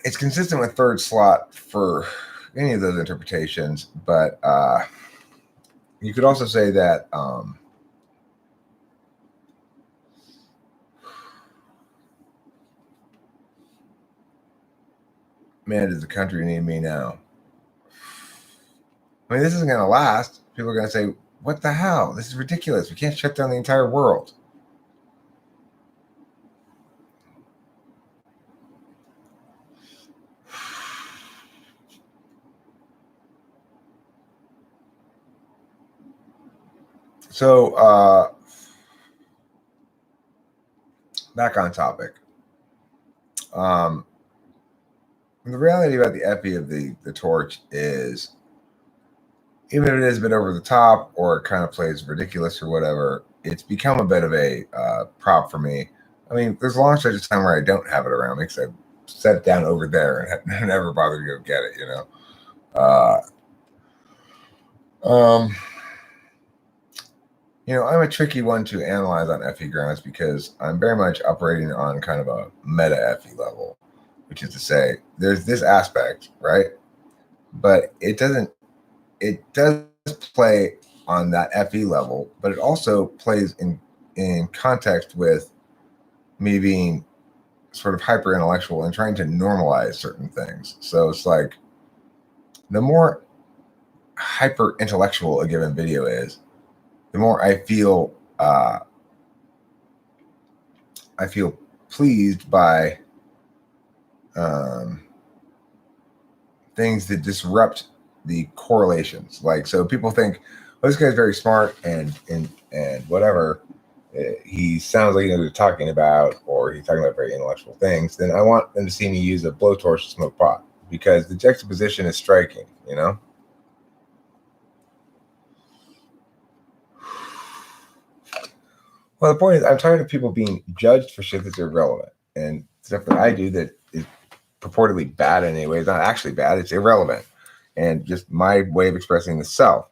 It's consistent with third slot for any of those interpretations, but you could also say that man, does the country need me now? I mean, this isn't going to last. People are going to say, what the hell? This is ridiculous. We can't shut down the entire world. So, back on topic. The reality about the epi of the torch is, even if it is a bit over the top or it kind of plays ridiculous or whatever, it's become a bit of a prop for me. I mean, there's long stretches of time where I don't have it around me because I set it down over there and never bothered to go get it, you know. You know, I'm a tricky one to analyze on FE grounds because I'm very much operating on kind of a meta FE level, which is to say, there's this aspect, right? But it does play on that FE level, but it also plays in context with me being sort of hyper intellectual and trying to normalize certain things. So it's like the more hyper intellectual a given video is, the more I feel pleased by things that disrupt the correlations. Like, so people think, well, this guy's very smart and whatever. He sounds like he knows what he's talking about, or he's talking about very intellectual things. Then I want them to see me use a blowtorch to smoke pot because the juxtaposition is striking, you know? Well, the point is, I'm tired of people being judged for shit that's irrelevant and stuff that I do that is purportedly bad in any way. It's not actually bad, it's irrelevant. And just my way of expressing the self.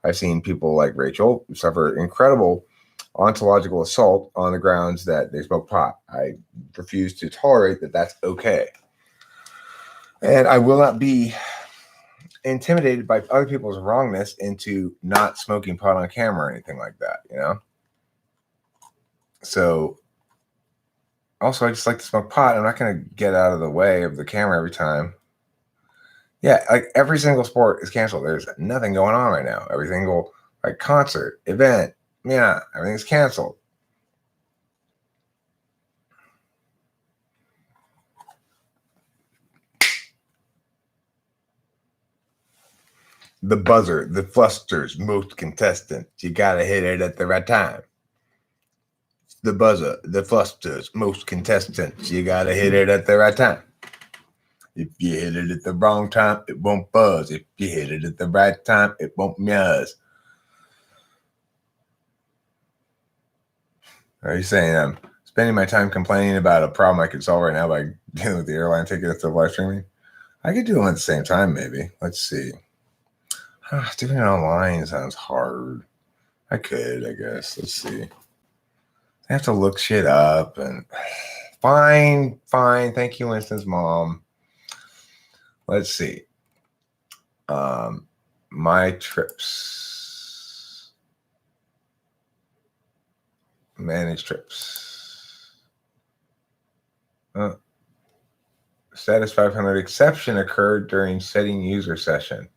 I've seen people like Rachel suffer incredible ontological assault on the grounds that they smoke pot. I refuse to tolerate that that's okay. And I will not be intimidated by other people's wrongness into not smoking pot on camera or anything like that, you know? So also, I just like to smoke pot. I'm not going to get out of the way of the camera every time. Yeah, like every single sport is canceled. There's nothing going on right now. Every single like concert, event, yeah, everything's canceled. The buzzer, the flusters, most contestants. You gotta hit it at the right time. The buzzer, the flusters, most contestants. You gotta hit it at the right time. If you hit it at the wrong time, it won't buzz. If you hit it at the right time, it won't muzz. Are you saying I'm spending my time complaining about a problem I could solve right now by dealing with the airline tickets of live streaming? I could do them at the same time, maybe. Let's see. Doing it online sounds hard. I could, I guess. Let's see. I have to look shit up and fine. Thank you, Winston's mom. Let's see. My trips. Manage trips. Status 500 exception occurred during setting user session.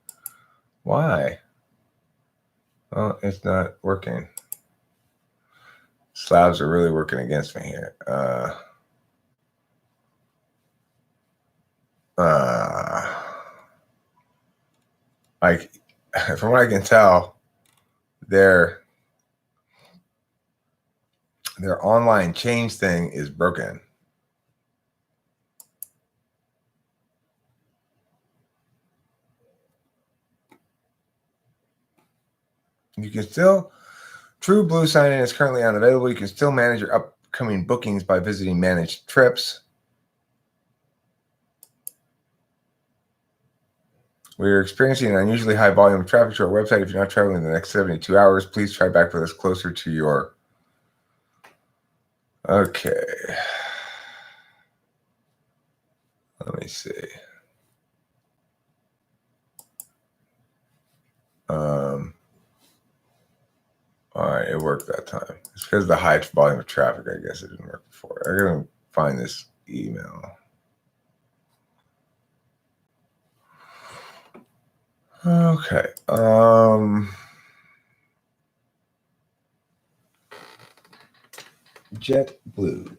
Why? Well, it's not working. Slabs are really working against me here. Like, from what I can tell, their online change thing is broken. You can still, True Blue sign-in is currently unavailable. You can still manage your upcoming bookings by visiting managed trips. We're experiencing an unusually high volume of traffic to our website. If you're not traveling in the next 72 hours, please try back with us closer to your... Okay. Let me see. All right, it worked that time. It's because of the high volume of traffic. I guess it didn't work before. I'm going to find this email. Okay. JetBlue.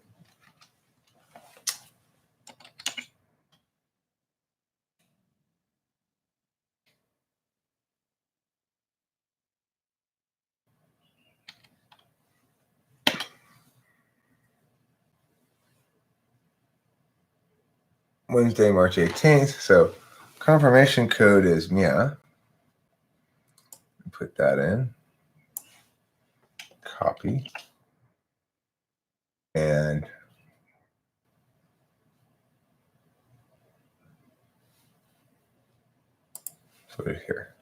Wednesday, March 18th. So confirmation code is MIA. Put that in. Copy. And put it here.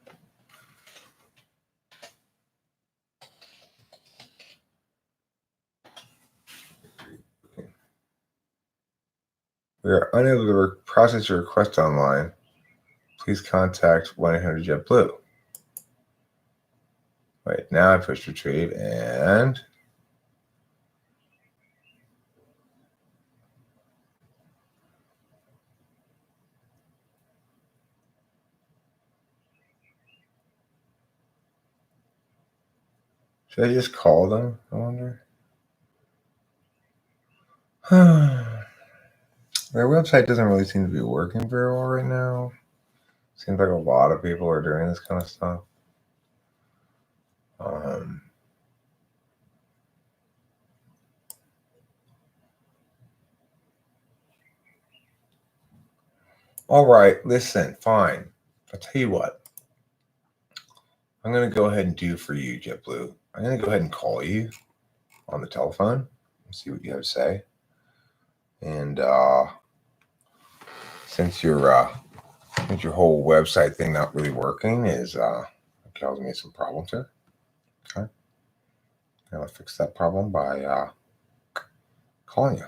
We are unable to process your request online. Please contact 1-800-JetBlue. Wait, now I push retrieve and should I just call them? I wonder. Their website doesn't really seem to be working very well right now. Seems like a lot of people are doing this kind of stuff. All right, listen, fine. I'll tell you what. I'm going to go ahead and do for you, JetBlue. I'm going to go ahead and call you on the telephone and see what you have to say. And since your whole website thing not really working is causing me some problems here. Okay. I'll fix that problem by calling you.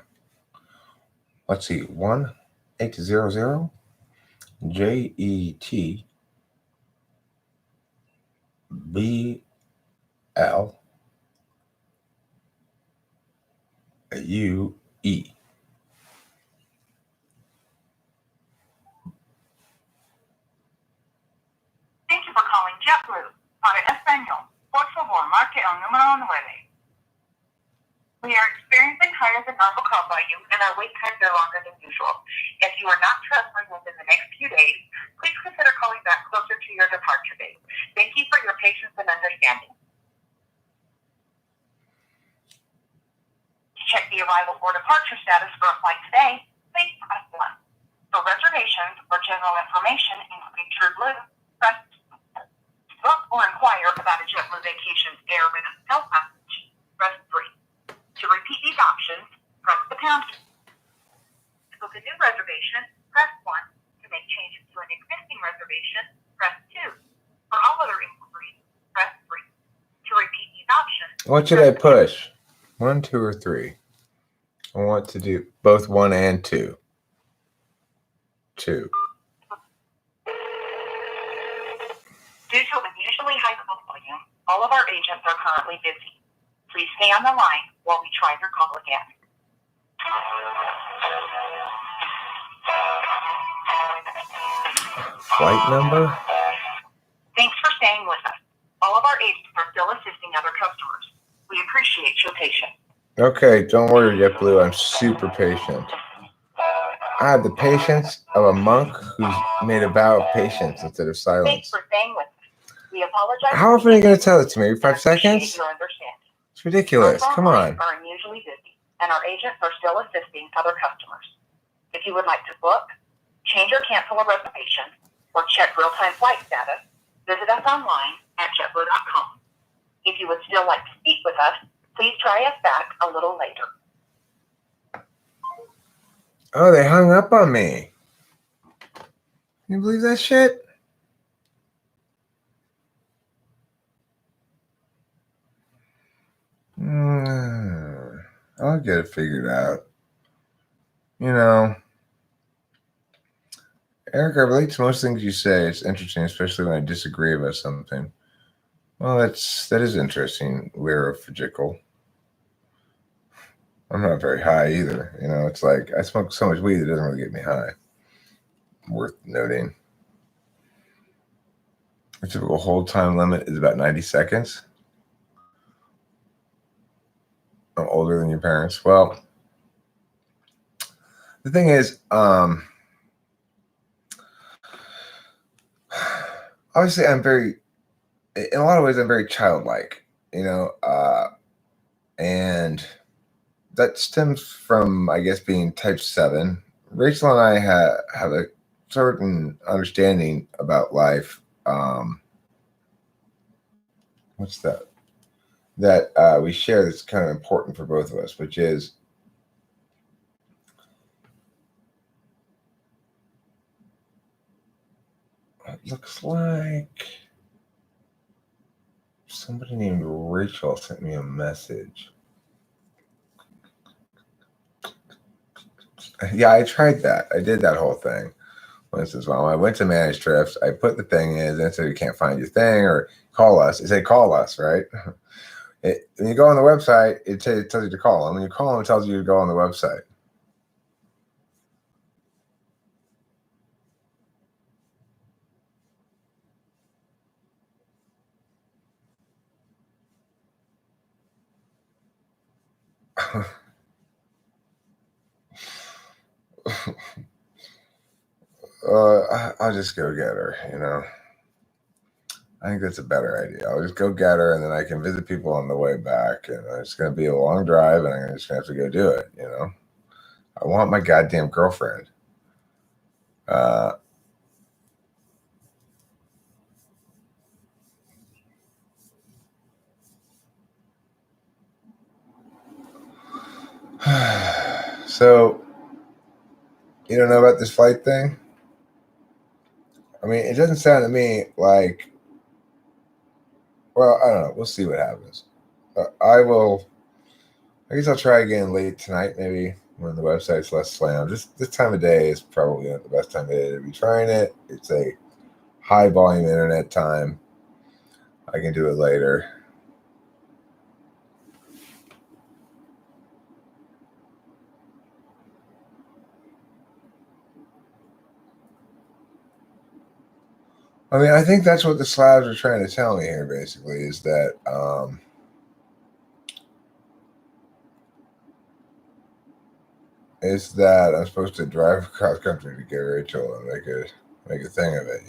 Let's see, 1-800-JET BLUE. Thank you for calling JetBlue. Para español, por favor, marque el número 9. We are experiencing higher than normal call volume and our wait times are longer than usual. If you are not traveling within the next few days, please consider calling back closer to your departure date. Thank you for your patience and understanding. To check the arrival or departure status for a flight today, please press 1. For reservations or general information, including TrueBlue, press 2. To book or inquire about a JetBlue vacation air with a health package, press 3. To repeat these options, press the pound key. To book a new reservation, press 1. To make changes to an existing reservation, press 2. For all other inquiries, press 3. To repeat these options, What should I push? 1, 2, or 3? I want to do both 1 and 2. 2. Due to unusually high call volume, all of our agents are currently busy. Please stay on the line while we try your call again. Flight number? Thanks for staying with us. All of our agents are still assisting other customers. We appreciate your patience. Okay, don't worry, JetBlue. I'm super patient. I have the patience of a monk who's made a vow of patience instead of Thanks silence. for staying with us. We apologize. How often are you going to tell it to me? Every 5 and appreciate seconds? your understanding. It's ridiculous. Our Come lines on. are unusually busy, and our agents are still assisting other customers. If you would like to book, change or cancel a reservation, or check real-time flight status, visit us online at jetblue.com. If you would still like to speak with us, please try us back a little later. Oh, they hung up on me. Can you believe that shit? I'll get it figured out. You know, Eric, I relate to most things you say. It's interesting, especially when I disagree about something. Well, that is interesting. We're a physical. I'm not very high either. You know, it's like I smoke so much weed it doesn't really get me high. Worth noting. The typical hold time limit is about 90 seconds. I'm older than your parents. Well, the thing is, obviously, in a lot of ways, I'm very childlike, and that stems from, I guess, being type 7. Rachel and I have a certain understanding about life. What's that? That we share that's kind of important for both of us, which is it looks like somebody named Rachel sent me a message. Yeah, I tried that. I did that whole thing once as well. When I went to manage trips, I put the thing in and it said you can't find your thing or call us. It said call us, right? When you go on the website, it tells you to call them. When you call them, it tells you to go on the website. I'll just go get her, I think that's a better idea. I'll just go get her and then I can visit people on the way back. And it's going to be a long drive and I'm just going to have to go do it, I want my goddamn girlfriend. So, you don't know about this flight thing? I mean, it doesn't sound to me like, well, I don't know. We'll see what happens. I guess I'll try again late tonight, maybe when the website's less slammed. This time of day is probably not the best time of day to be trying it. It's a high volume internet time. I can do it later. I mean, I think that's what the Slavs are trying to tell me here, basically, is that I'm supposed to drive across country to get Rachel and make a thing of it,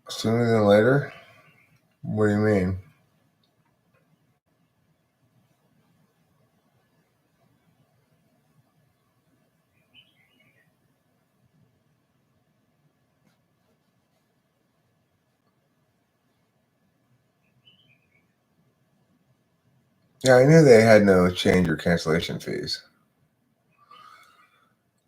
Sooner than later? What do you mean? Yeah, I knew they had no change or cancellation fees.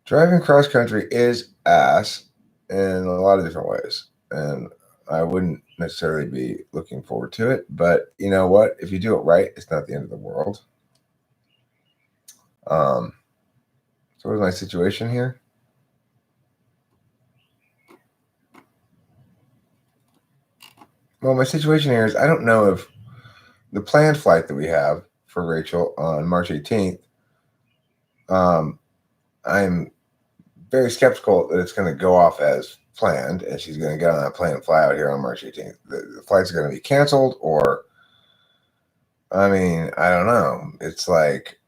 Driving cross country is ass in a lot of different ways. And I wouldn't necessarily be looking forward to it. But you know what? If you do it right, it's not the end of the world. So what is my situation here? Well, my situation here is I don't know if the planned flight that we have for Rachel on March 18th, I'm very skeptical that it's going to go off as planned and she's going to get on that plane and fly out here on March 18th. The flight's going to be canceled or, I mean, I don't know. It's like,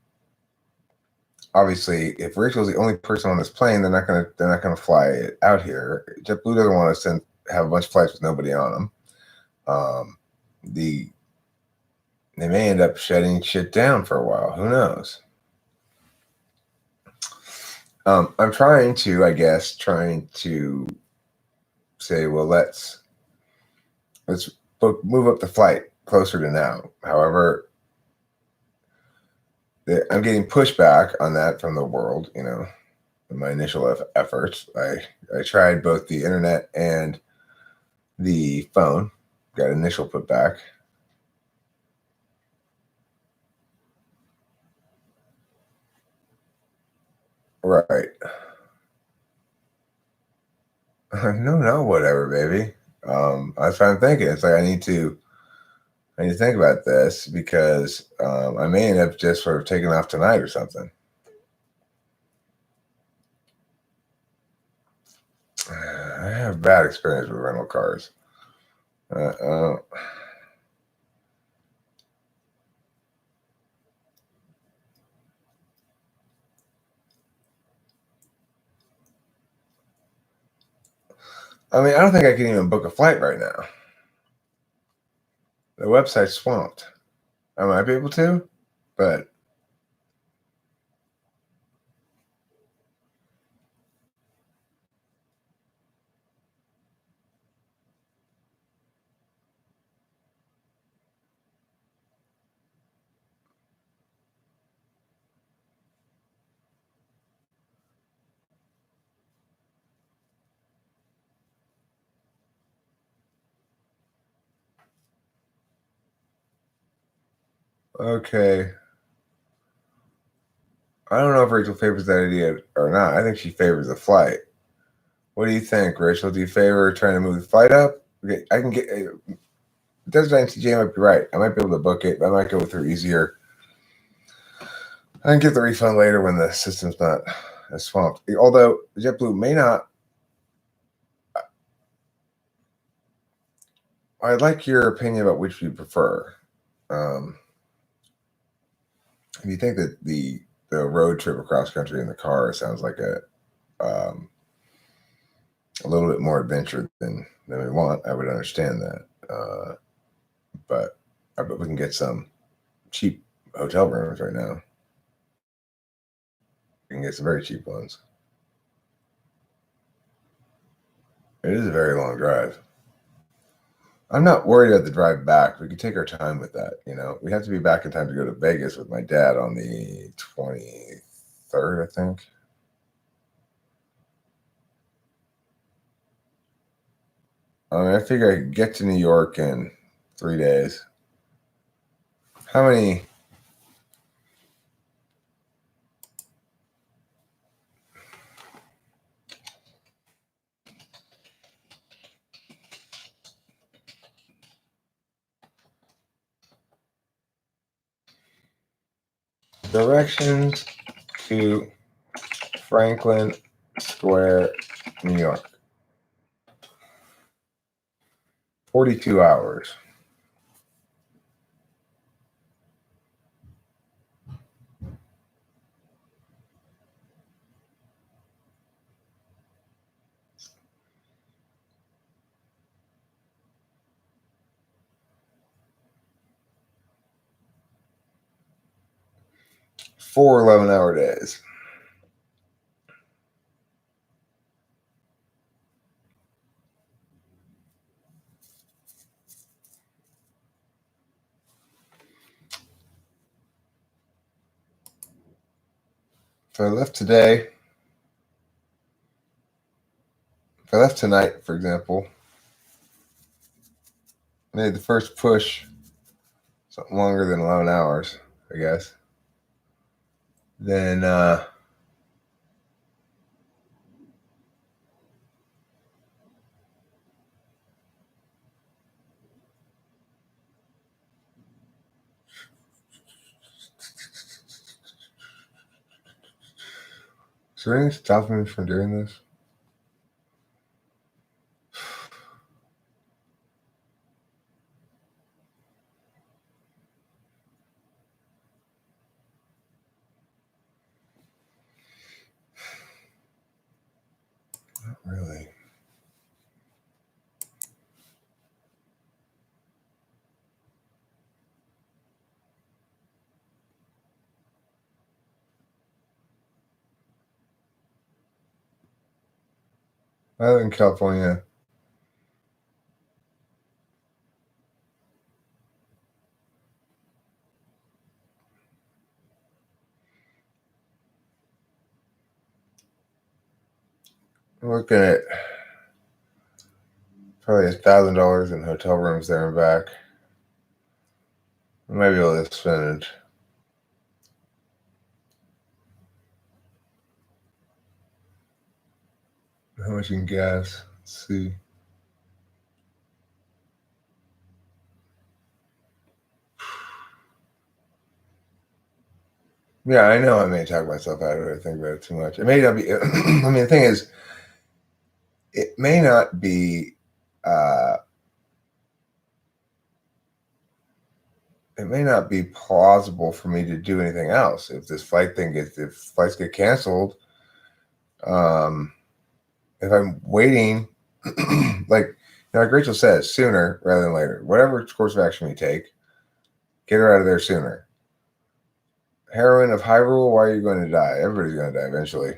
obviously, if Rachel's the only person on this plane, they're not gonna fly it out here. JetBlue doesn't want to have a bunch of flights with nobody on them. They may end up shutting shit down for a while. Who knows? I'm trying to say, well, let's move up the flight closer to now. However, I'm getting pushback on that from the world, in my initial efforts. I tried both the internet and the phone, got initial putback. Right. No, whatever, baby. That's what I'm thinking. It's like I need to think about this because I may end up just sort of taking off tonight or something. I have bad experience with rental cars. I mean, I don't think I can even book a flight right now. The website's swamped. I might be able to, but okay. I don't know if Rachel favors that idea or not. I think she favors the flight. What do you think, Rachel? Do you favor trying to move the flight up? Okay, I can get. Desert TJ might be right. I might be able to book it. I might go with her easier. I can get the refund later when the system's not as swamped. Although JetBlue may not. I'd like your opinion about which you prefer. If you think that the road trip across country in the car sounds like a little bit more adventure than we want, I would understand that. But I bet we can get some cheap hotel rooms right now. We can get some very cheap ones. It is a very long drive. I'm not worried about the drive back. We can take our time with that. We have to be back in time to go to Vegas with my dad on the 23rd, I think. I figure I could get to New York in 3 days. How many? Directions to Franklin Square, New York. 42 hours. Four 11-hour days. If I left today, if I left tonight, for example, made the first push something longer than 11 hours, I guess, then is there anything stopping me from doing this? Not really. I live in California. I'm looking at probably $1,000 in hotel rooms there and back. I might be able to spend How much in gas? Let's see. Yeah, I know I may talk myself out of it. I think about it too much. It may not be. I mean, the thing is, it may not be. It may not be plausible for me to do anything else if this flight thing gets. If flights get canceled, if I'm waiting, like Rachel says, sooner rather than later. Whatever course of action we take, get her out of there sooner. Heroine of Hyrule, why are you going to die? Everybody's going to die eventually.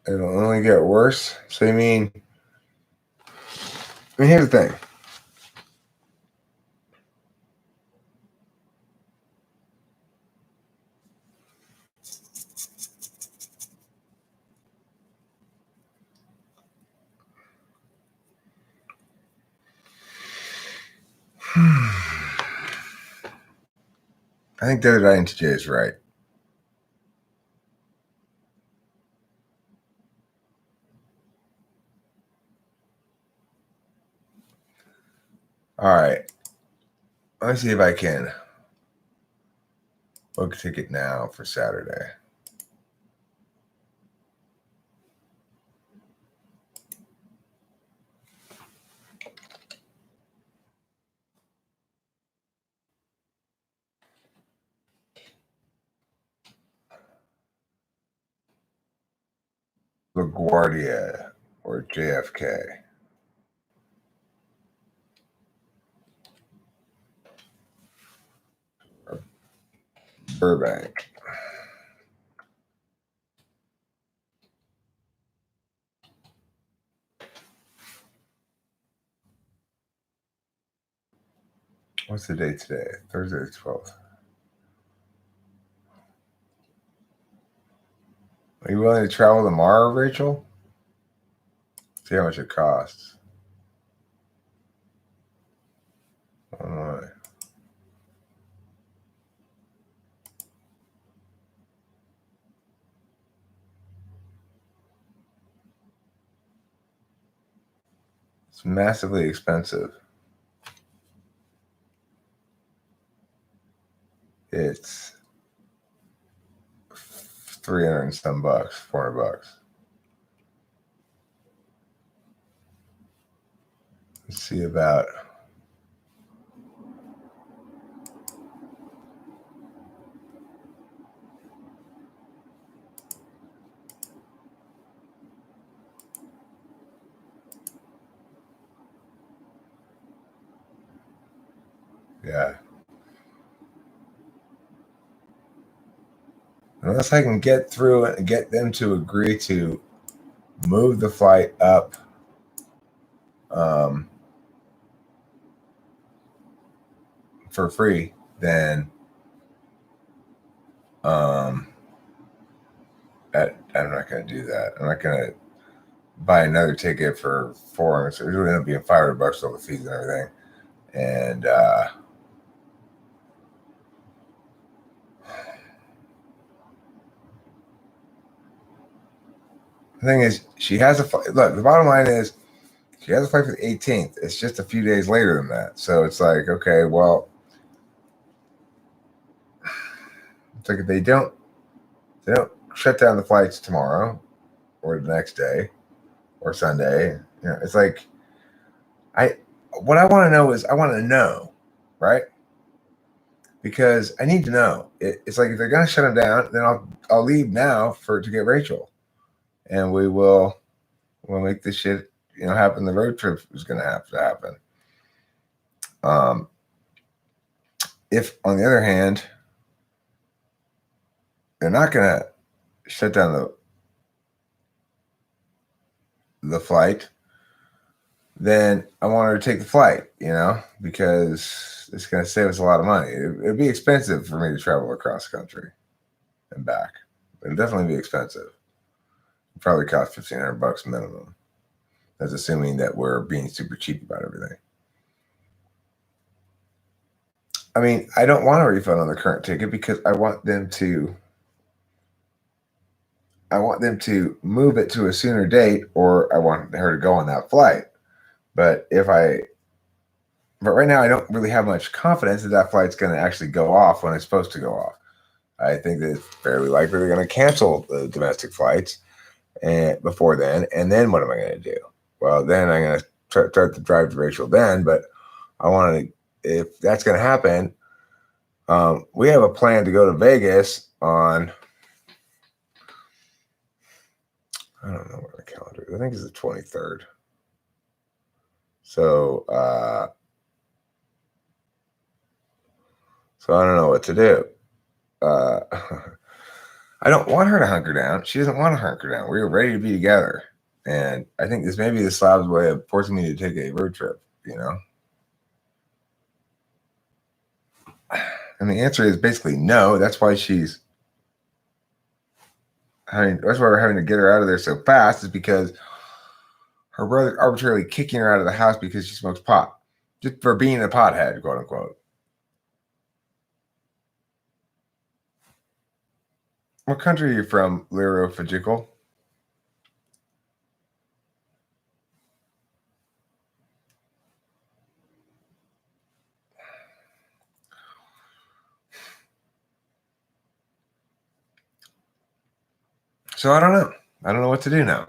It'll only get worse. So you mean, here's the thing. I think the other INTJ is right. All right. Let me see if I can book a ticket now for Saturday. LaGuardia or JFK. Or Burbank. What's the date today? Thursday the 12th. Are you willing to travel tomorrow, Rachel? See how much it costs. Oh my. It's massively expensive. It's 300 and some bucks, 400 bucks. Let's see about. Yeah. Unless I can get through it and get them to agree to move the flight up for free, then I'm not going to do that. I'm not going to buy another ticket for 400. So it would end up being 500 bucks all the fees and everything. And the thing is, she has a flight. Look, the bottom line is she has a flight for the 18th. It's just a few days later than that. So it's like, okay, well, it's like if they don't shut down the flights tomorrow or the next day or Sunday, it's like what I want to know is I want to know, right? Because I need to know. It's like if they're gonna shut them down, then I'll leave now to get Rachel, and we'll make this shit happen. The road trip is gonna have to happen. If on the other hand, they're not gonna shut down the flight, then I want her to take the flight, because it's going to save us a lot of money. It'd be expensive for me to travel across the country and back. It'd definitely be expensive. It'd probably cost $1,500 minimum. That's assuming that we're being super cheap about everything. I mean, I don't want a refund on the current ticket because I want them to move it to a sooner date, or I want her to go on that flight. But right now I don't really have much confidence that that flight's going to actually go off when it's supposed to go off. I think that it's fairly likely they're going to cancel the domestic flights and before then. And then what am I going to do? Well, then I'm going to start to drive to Rachel then. But I want to, if that's going to happen, we have a plan to go to Vegas on, I don't know what the calendar is. I think it's the 23rd. So I don't know what to do. I don't want her to hunker down. She doesn't want to hunker down. We were ready to be together. And I think this may be the Slav's way of forcing me to take a road trip, you know? And the answer is basically no. That's why that's why we're having to get her out of there so fast, is because her brother arbitrarily kicking her out of the house because she smokes pot. Just for being a pothead, quote unquote. What country are you from, Liro Fajical? So I don't know. I don't know what to do now.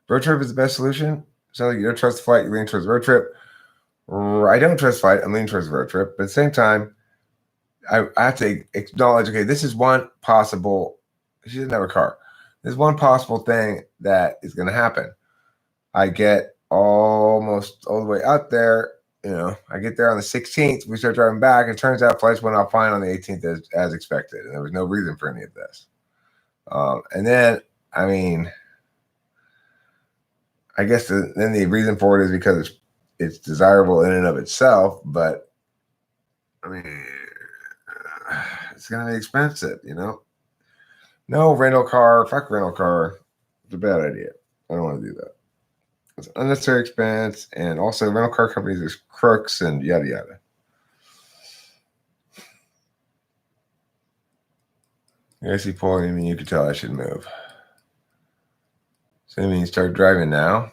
Road trip is the best solution. So you don't trust the flight, you lean towards the road trip. I don't trust flight, I'm leaning towards the road trip. But at the same time, I have to acknowledge, okay, this is one possible, she doesn't have a car. There's one possible thing that is going to happen. I get almost all the way out there, I get there on the 16th, we start driving back, it turns out flights went off fine on the 18th as expected, and there was no reason for any of this. And then, I mean, I guess then the reason for it is because it's desirable in and of itself, but I mean, it's going to be expensive, No rental car, fuck rental car. It's a bad idea. I don't want to do that. It's unnecessary expense, and also rental car companies are crooks and yada yada. I see Paul, I mean, you could tell I should move. So I mean, you start driving now.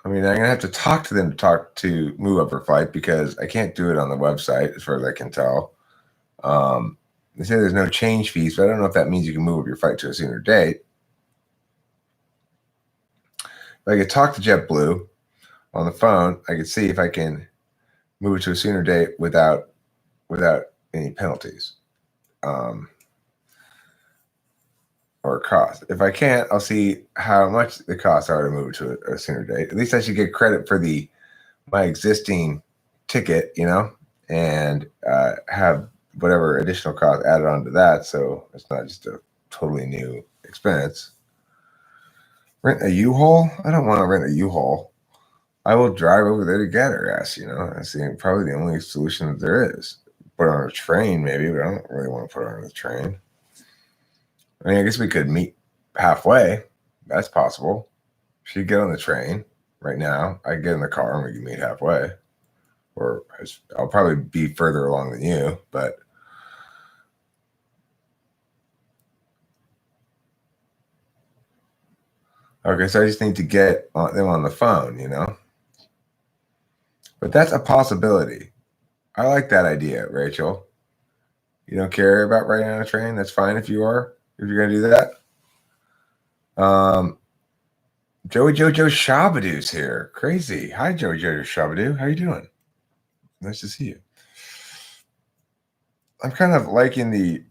I mean, I'm gonna have to talk to them to move up her flight because I can't do it on the website, as far as I can tell. They say there's no change fees, but I don't know if that means you can move up your flight to a sooner date. If I could talk to JetBlue on the phone, I could see if I can move it to a sooner date without any penalties or cost. If I can't, I'll see how much the costs are to move it to a sooner date. At least I should get credit for my existing ticket, and have whatever additional cost added onto that, so it's not just a totally new expense. Rent a U-Haul? I don't want to rent a U-Haul. I will drive over there to get her ass, That's probably the only solution that there is. Put her on a train, maybe, but I don't really want to put her on a train. I mean, I guess we could meet halfway. That's possible. She'd get on the train right now. I get in the car and we can meet halfway. Or I'll probably be further along than you, but okay, so I just need to get them on the phone, But that's a possibility. I like that idea, Rachel. You don't care about riding on a train? That's fine if you're going to do that. Joey Jojo Shabadoo's here. Crazy. Hi, Joey Jojo Shabadoo. How you doing? Nice to see you. I'm kind of liking the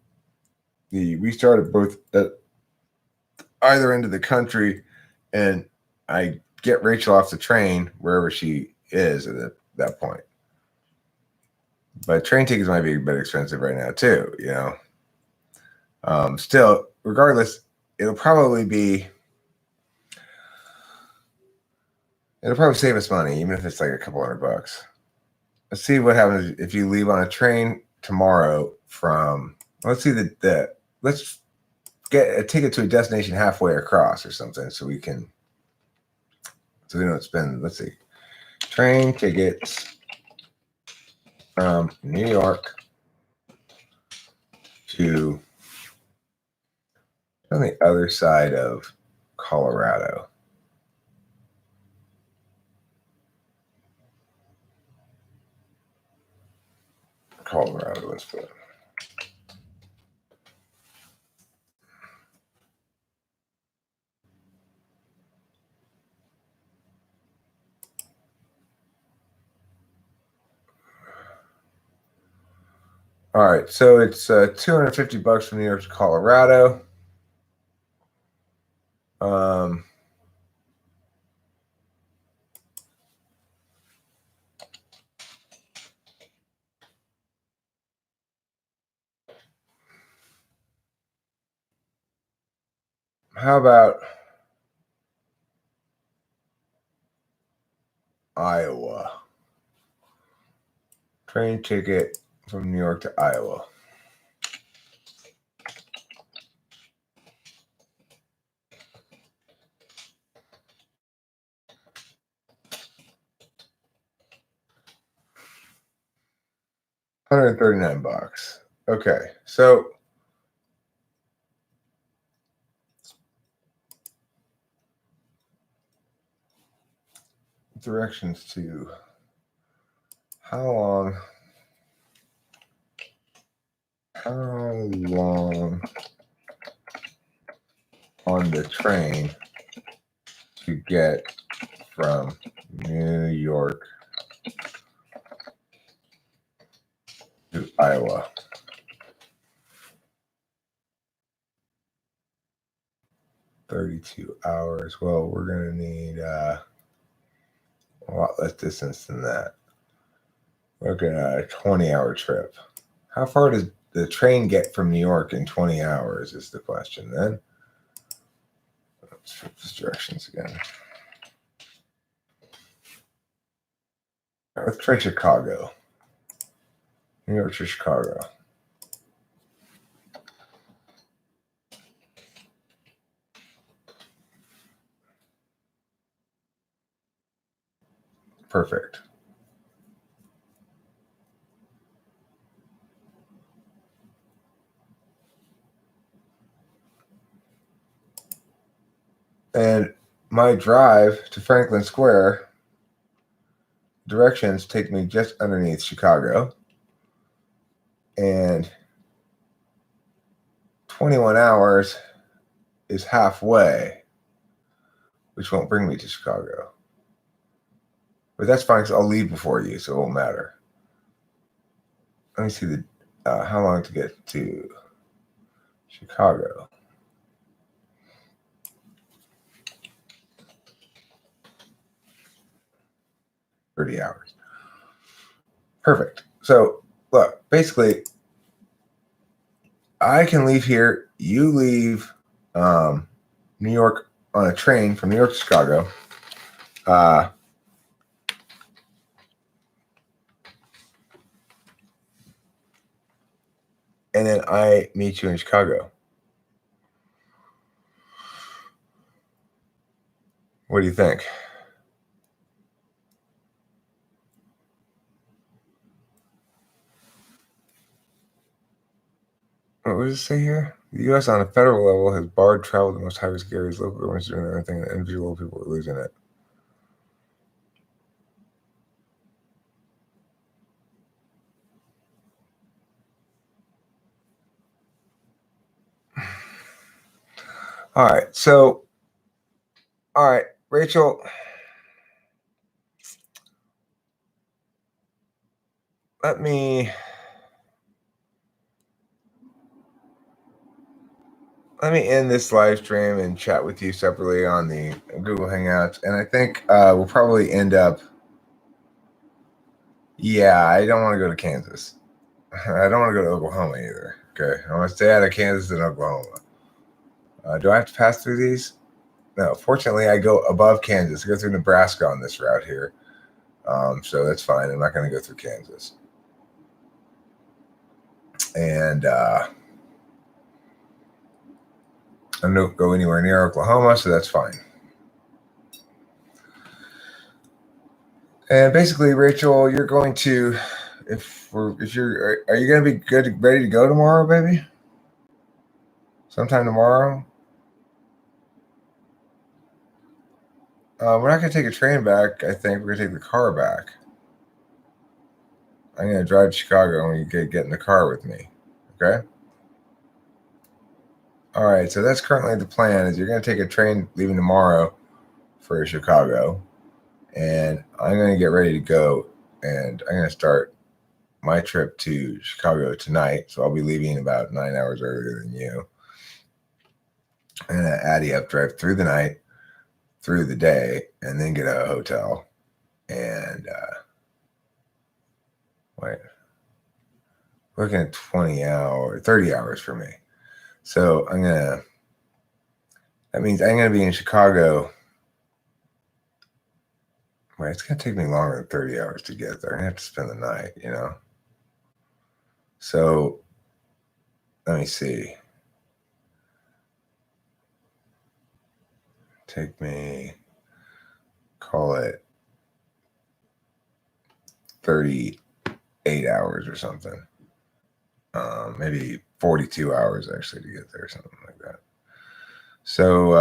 we started both at either end of the country, and I get Rachel off the train wherever she is at that point. But train tickets might be a bit expensive right now too, Still, regardless, it'll probably save us money, even if it's like a couple $100. Let's see what happens if you leave on a train tomorrow from, let's see let's get a ticket to a destination halfway across or something so we don't spend, let's see, train tickets from New York to on the other side of Colorado. Let's put it. All right, so it's $250 from New York to Colorado. How about Iowa? Train ticket from New York to Iowa. $139. Okay, so directions to how long on the train to get from New York to Iowa. $32 hours. Well, we're going to need a lot less distance than that. We're looking at a 20-hour trip. How far does the train get from New York in 20 hours is the question then. Let's flip these directions again. All right, let's try Chicago. New York to Chicago. Perfect. And my drive to Franklin Square directions take me just underneath Chicago. And 21 hours is halfway, which won't bring me to Chicago. But that's fine because I'll leave before you, so it won't matter. Let me see the how long to get to Chicago. $30 hours. Perfect. So look, basically, I can leave here. You leave New York on a train from New York to Chicago. And then I meet you in Chicago. What do you think? What does it say here? The U.S. on a federal level has barred travel to the most high-risk areas. Local governments are doing everything, and individual people are losing it. All right, Rachel, let me end this live stream and chat with you separately on the Google Hangouts. And I think we'll probably end up, I don't want to go to Kansas. I don't want to go to Oklahoma either. Okay, I want to stay out of Kansas and Oklahoma. Do I have to pass through these? No, fortunately, I go above Kansas. I go through Nebraska on this route here. So that's fine. I'm not going to go through Kansas. And I don't go anywhere near Oklahoma, so that's fine. And basically, Rachel, you're going to are you gonna be ready to go tomorrow, baby? Sometime tomorrow. We're not gonna take a train back. I think we're gonna take the car back. I'm gonna drive to Chicago and you get in the car with me. Okay. All right. So that's currently the plan. Is you're gonna take a train leaving tomorrow for Chicago, and I'm gonna get ready to go, and I'm gonna start my trip to Chicago tonight. So I'll be leaving about 9 hours earlier than you. I'm gonna Addy up, drive through the night, through the day, and then get a hotel. And wait, looking at 20 hours, 30 hours for me. So that means I'm gonna be in Chicago. Wait, it's gonna take me longer than 30 hours to get there. I'm gonna have to spend the night, you know. So let me see. Take me, call it 38 hours or something. Maybe 42 hours actually to get there, something like that. So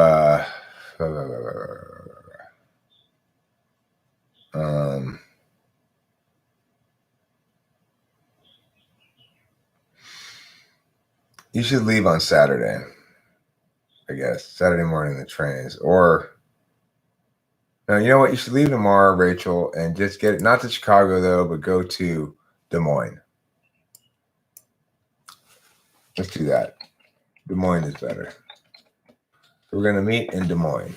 you should leave on Saturday, I guess. Saturday morning, the trains. Or, no, you know what? You should leave tomorrow, Rachel, and just get it, not to Chicago, though, but go to Des Moines. Let's do that. Des Moines is better. So we're going to meet in Des Moines.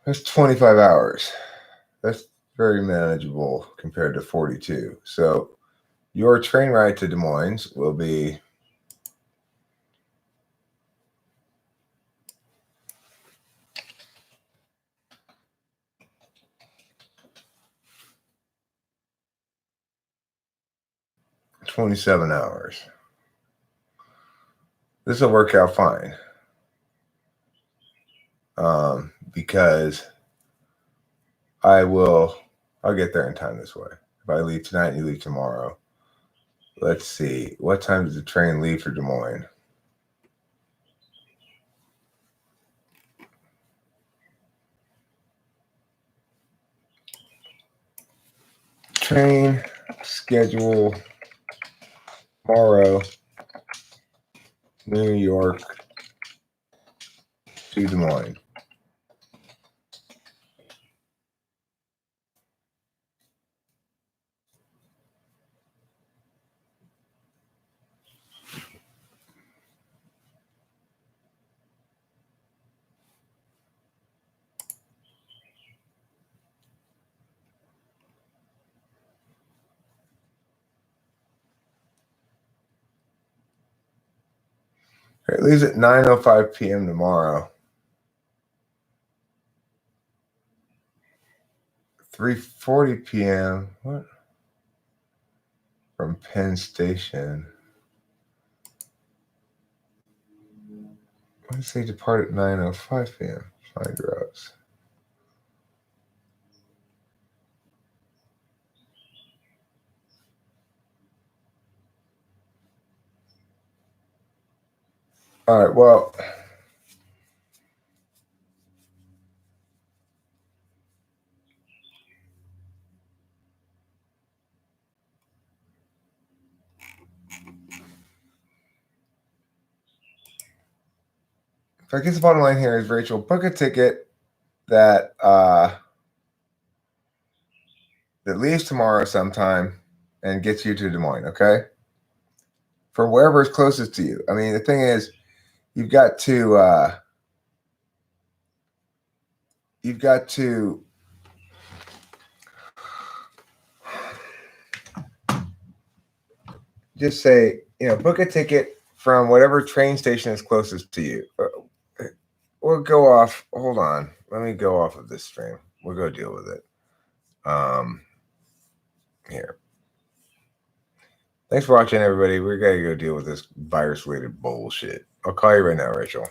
That's 25 hours. That's very manageable compared to 42. So your train ride to Des Moines will be $27 hours. This will work out fine. Because I'll get there in time this way. If I leave tonight and you leave tomorrow, let's see. What time does the train leave for Des Moines? Train schedule tomorrow, New York to Des Moines. It leaves at 9:05 p.m. tomorrow. 3:40 p.m. What? From Penn Station. Why does they depart at 9:05 p.m.? Find routes. All right, well, I guess the bottom line here is, Rachel, book a ticket that leaves tomorrow sometime and gets you to Des Moines, okay? For wherever is closest to you. I mean, the thing is, you've got to just say, book a ticket from whatever train station is closest to you. we'll go off. Hold on. Let me go off of this stream. We'll go deal with it. Here. Thanks for watching, everybody. We gotta go deal with this virus-related bullshit. I'll call you right now, Rachel.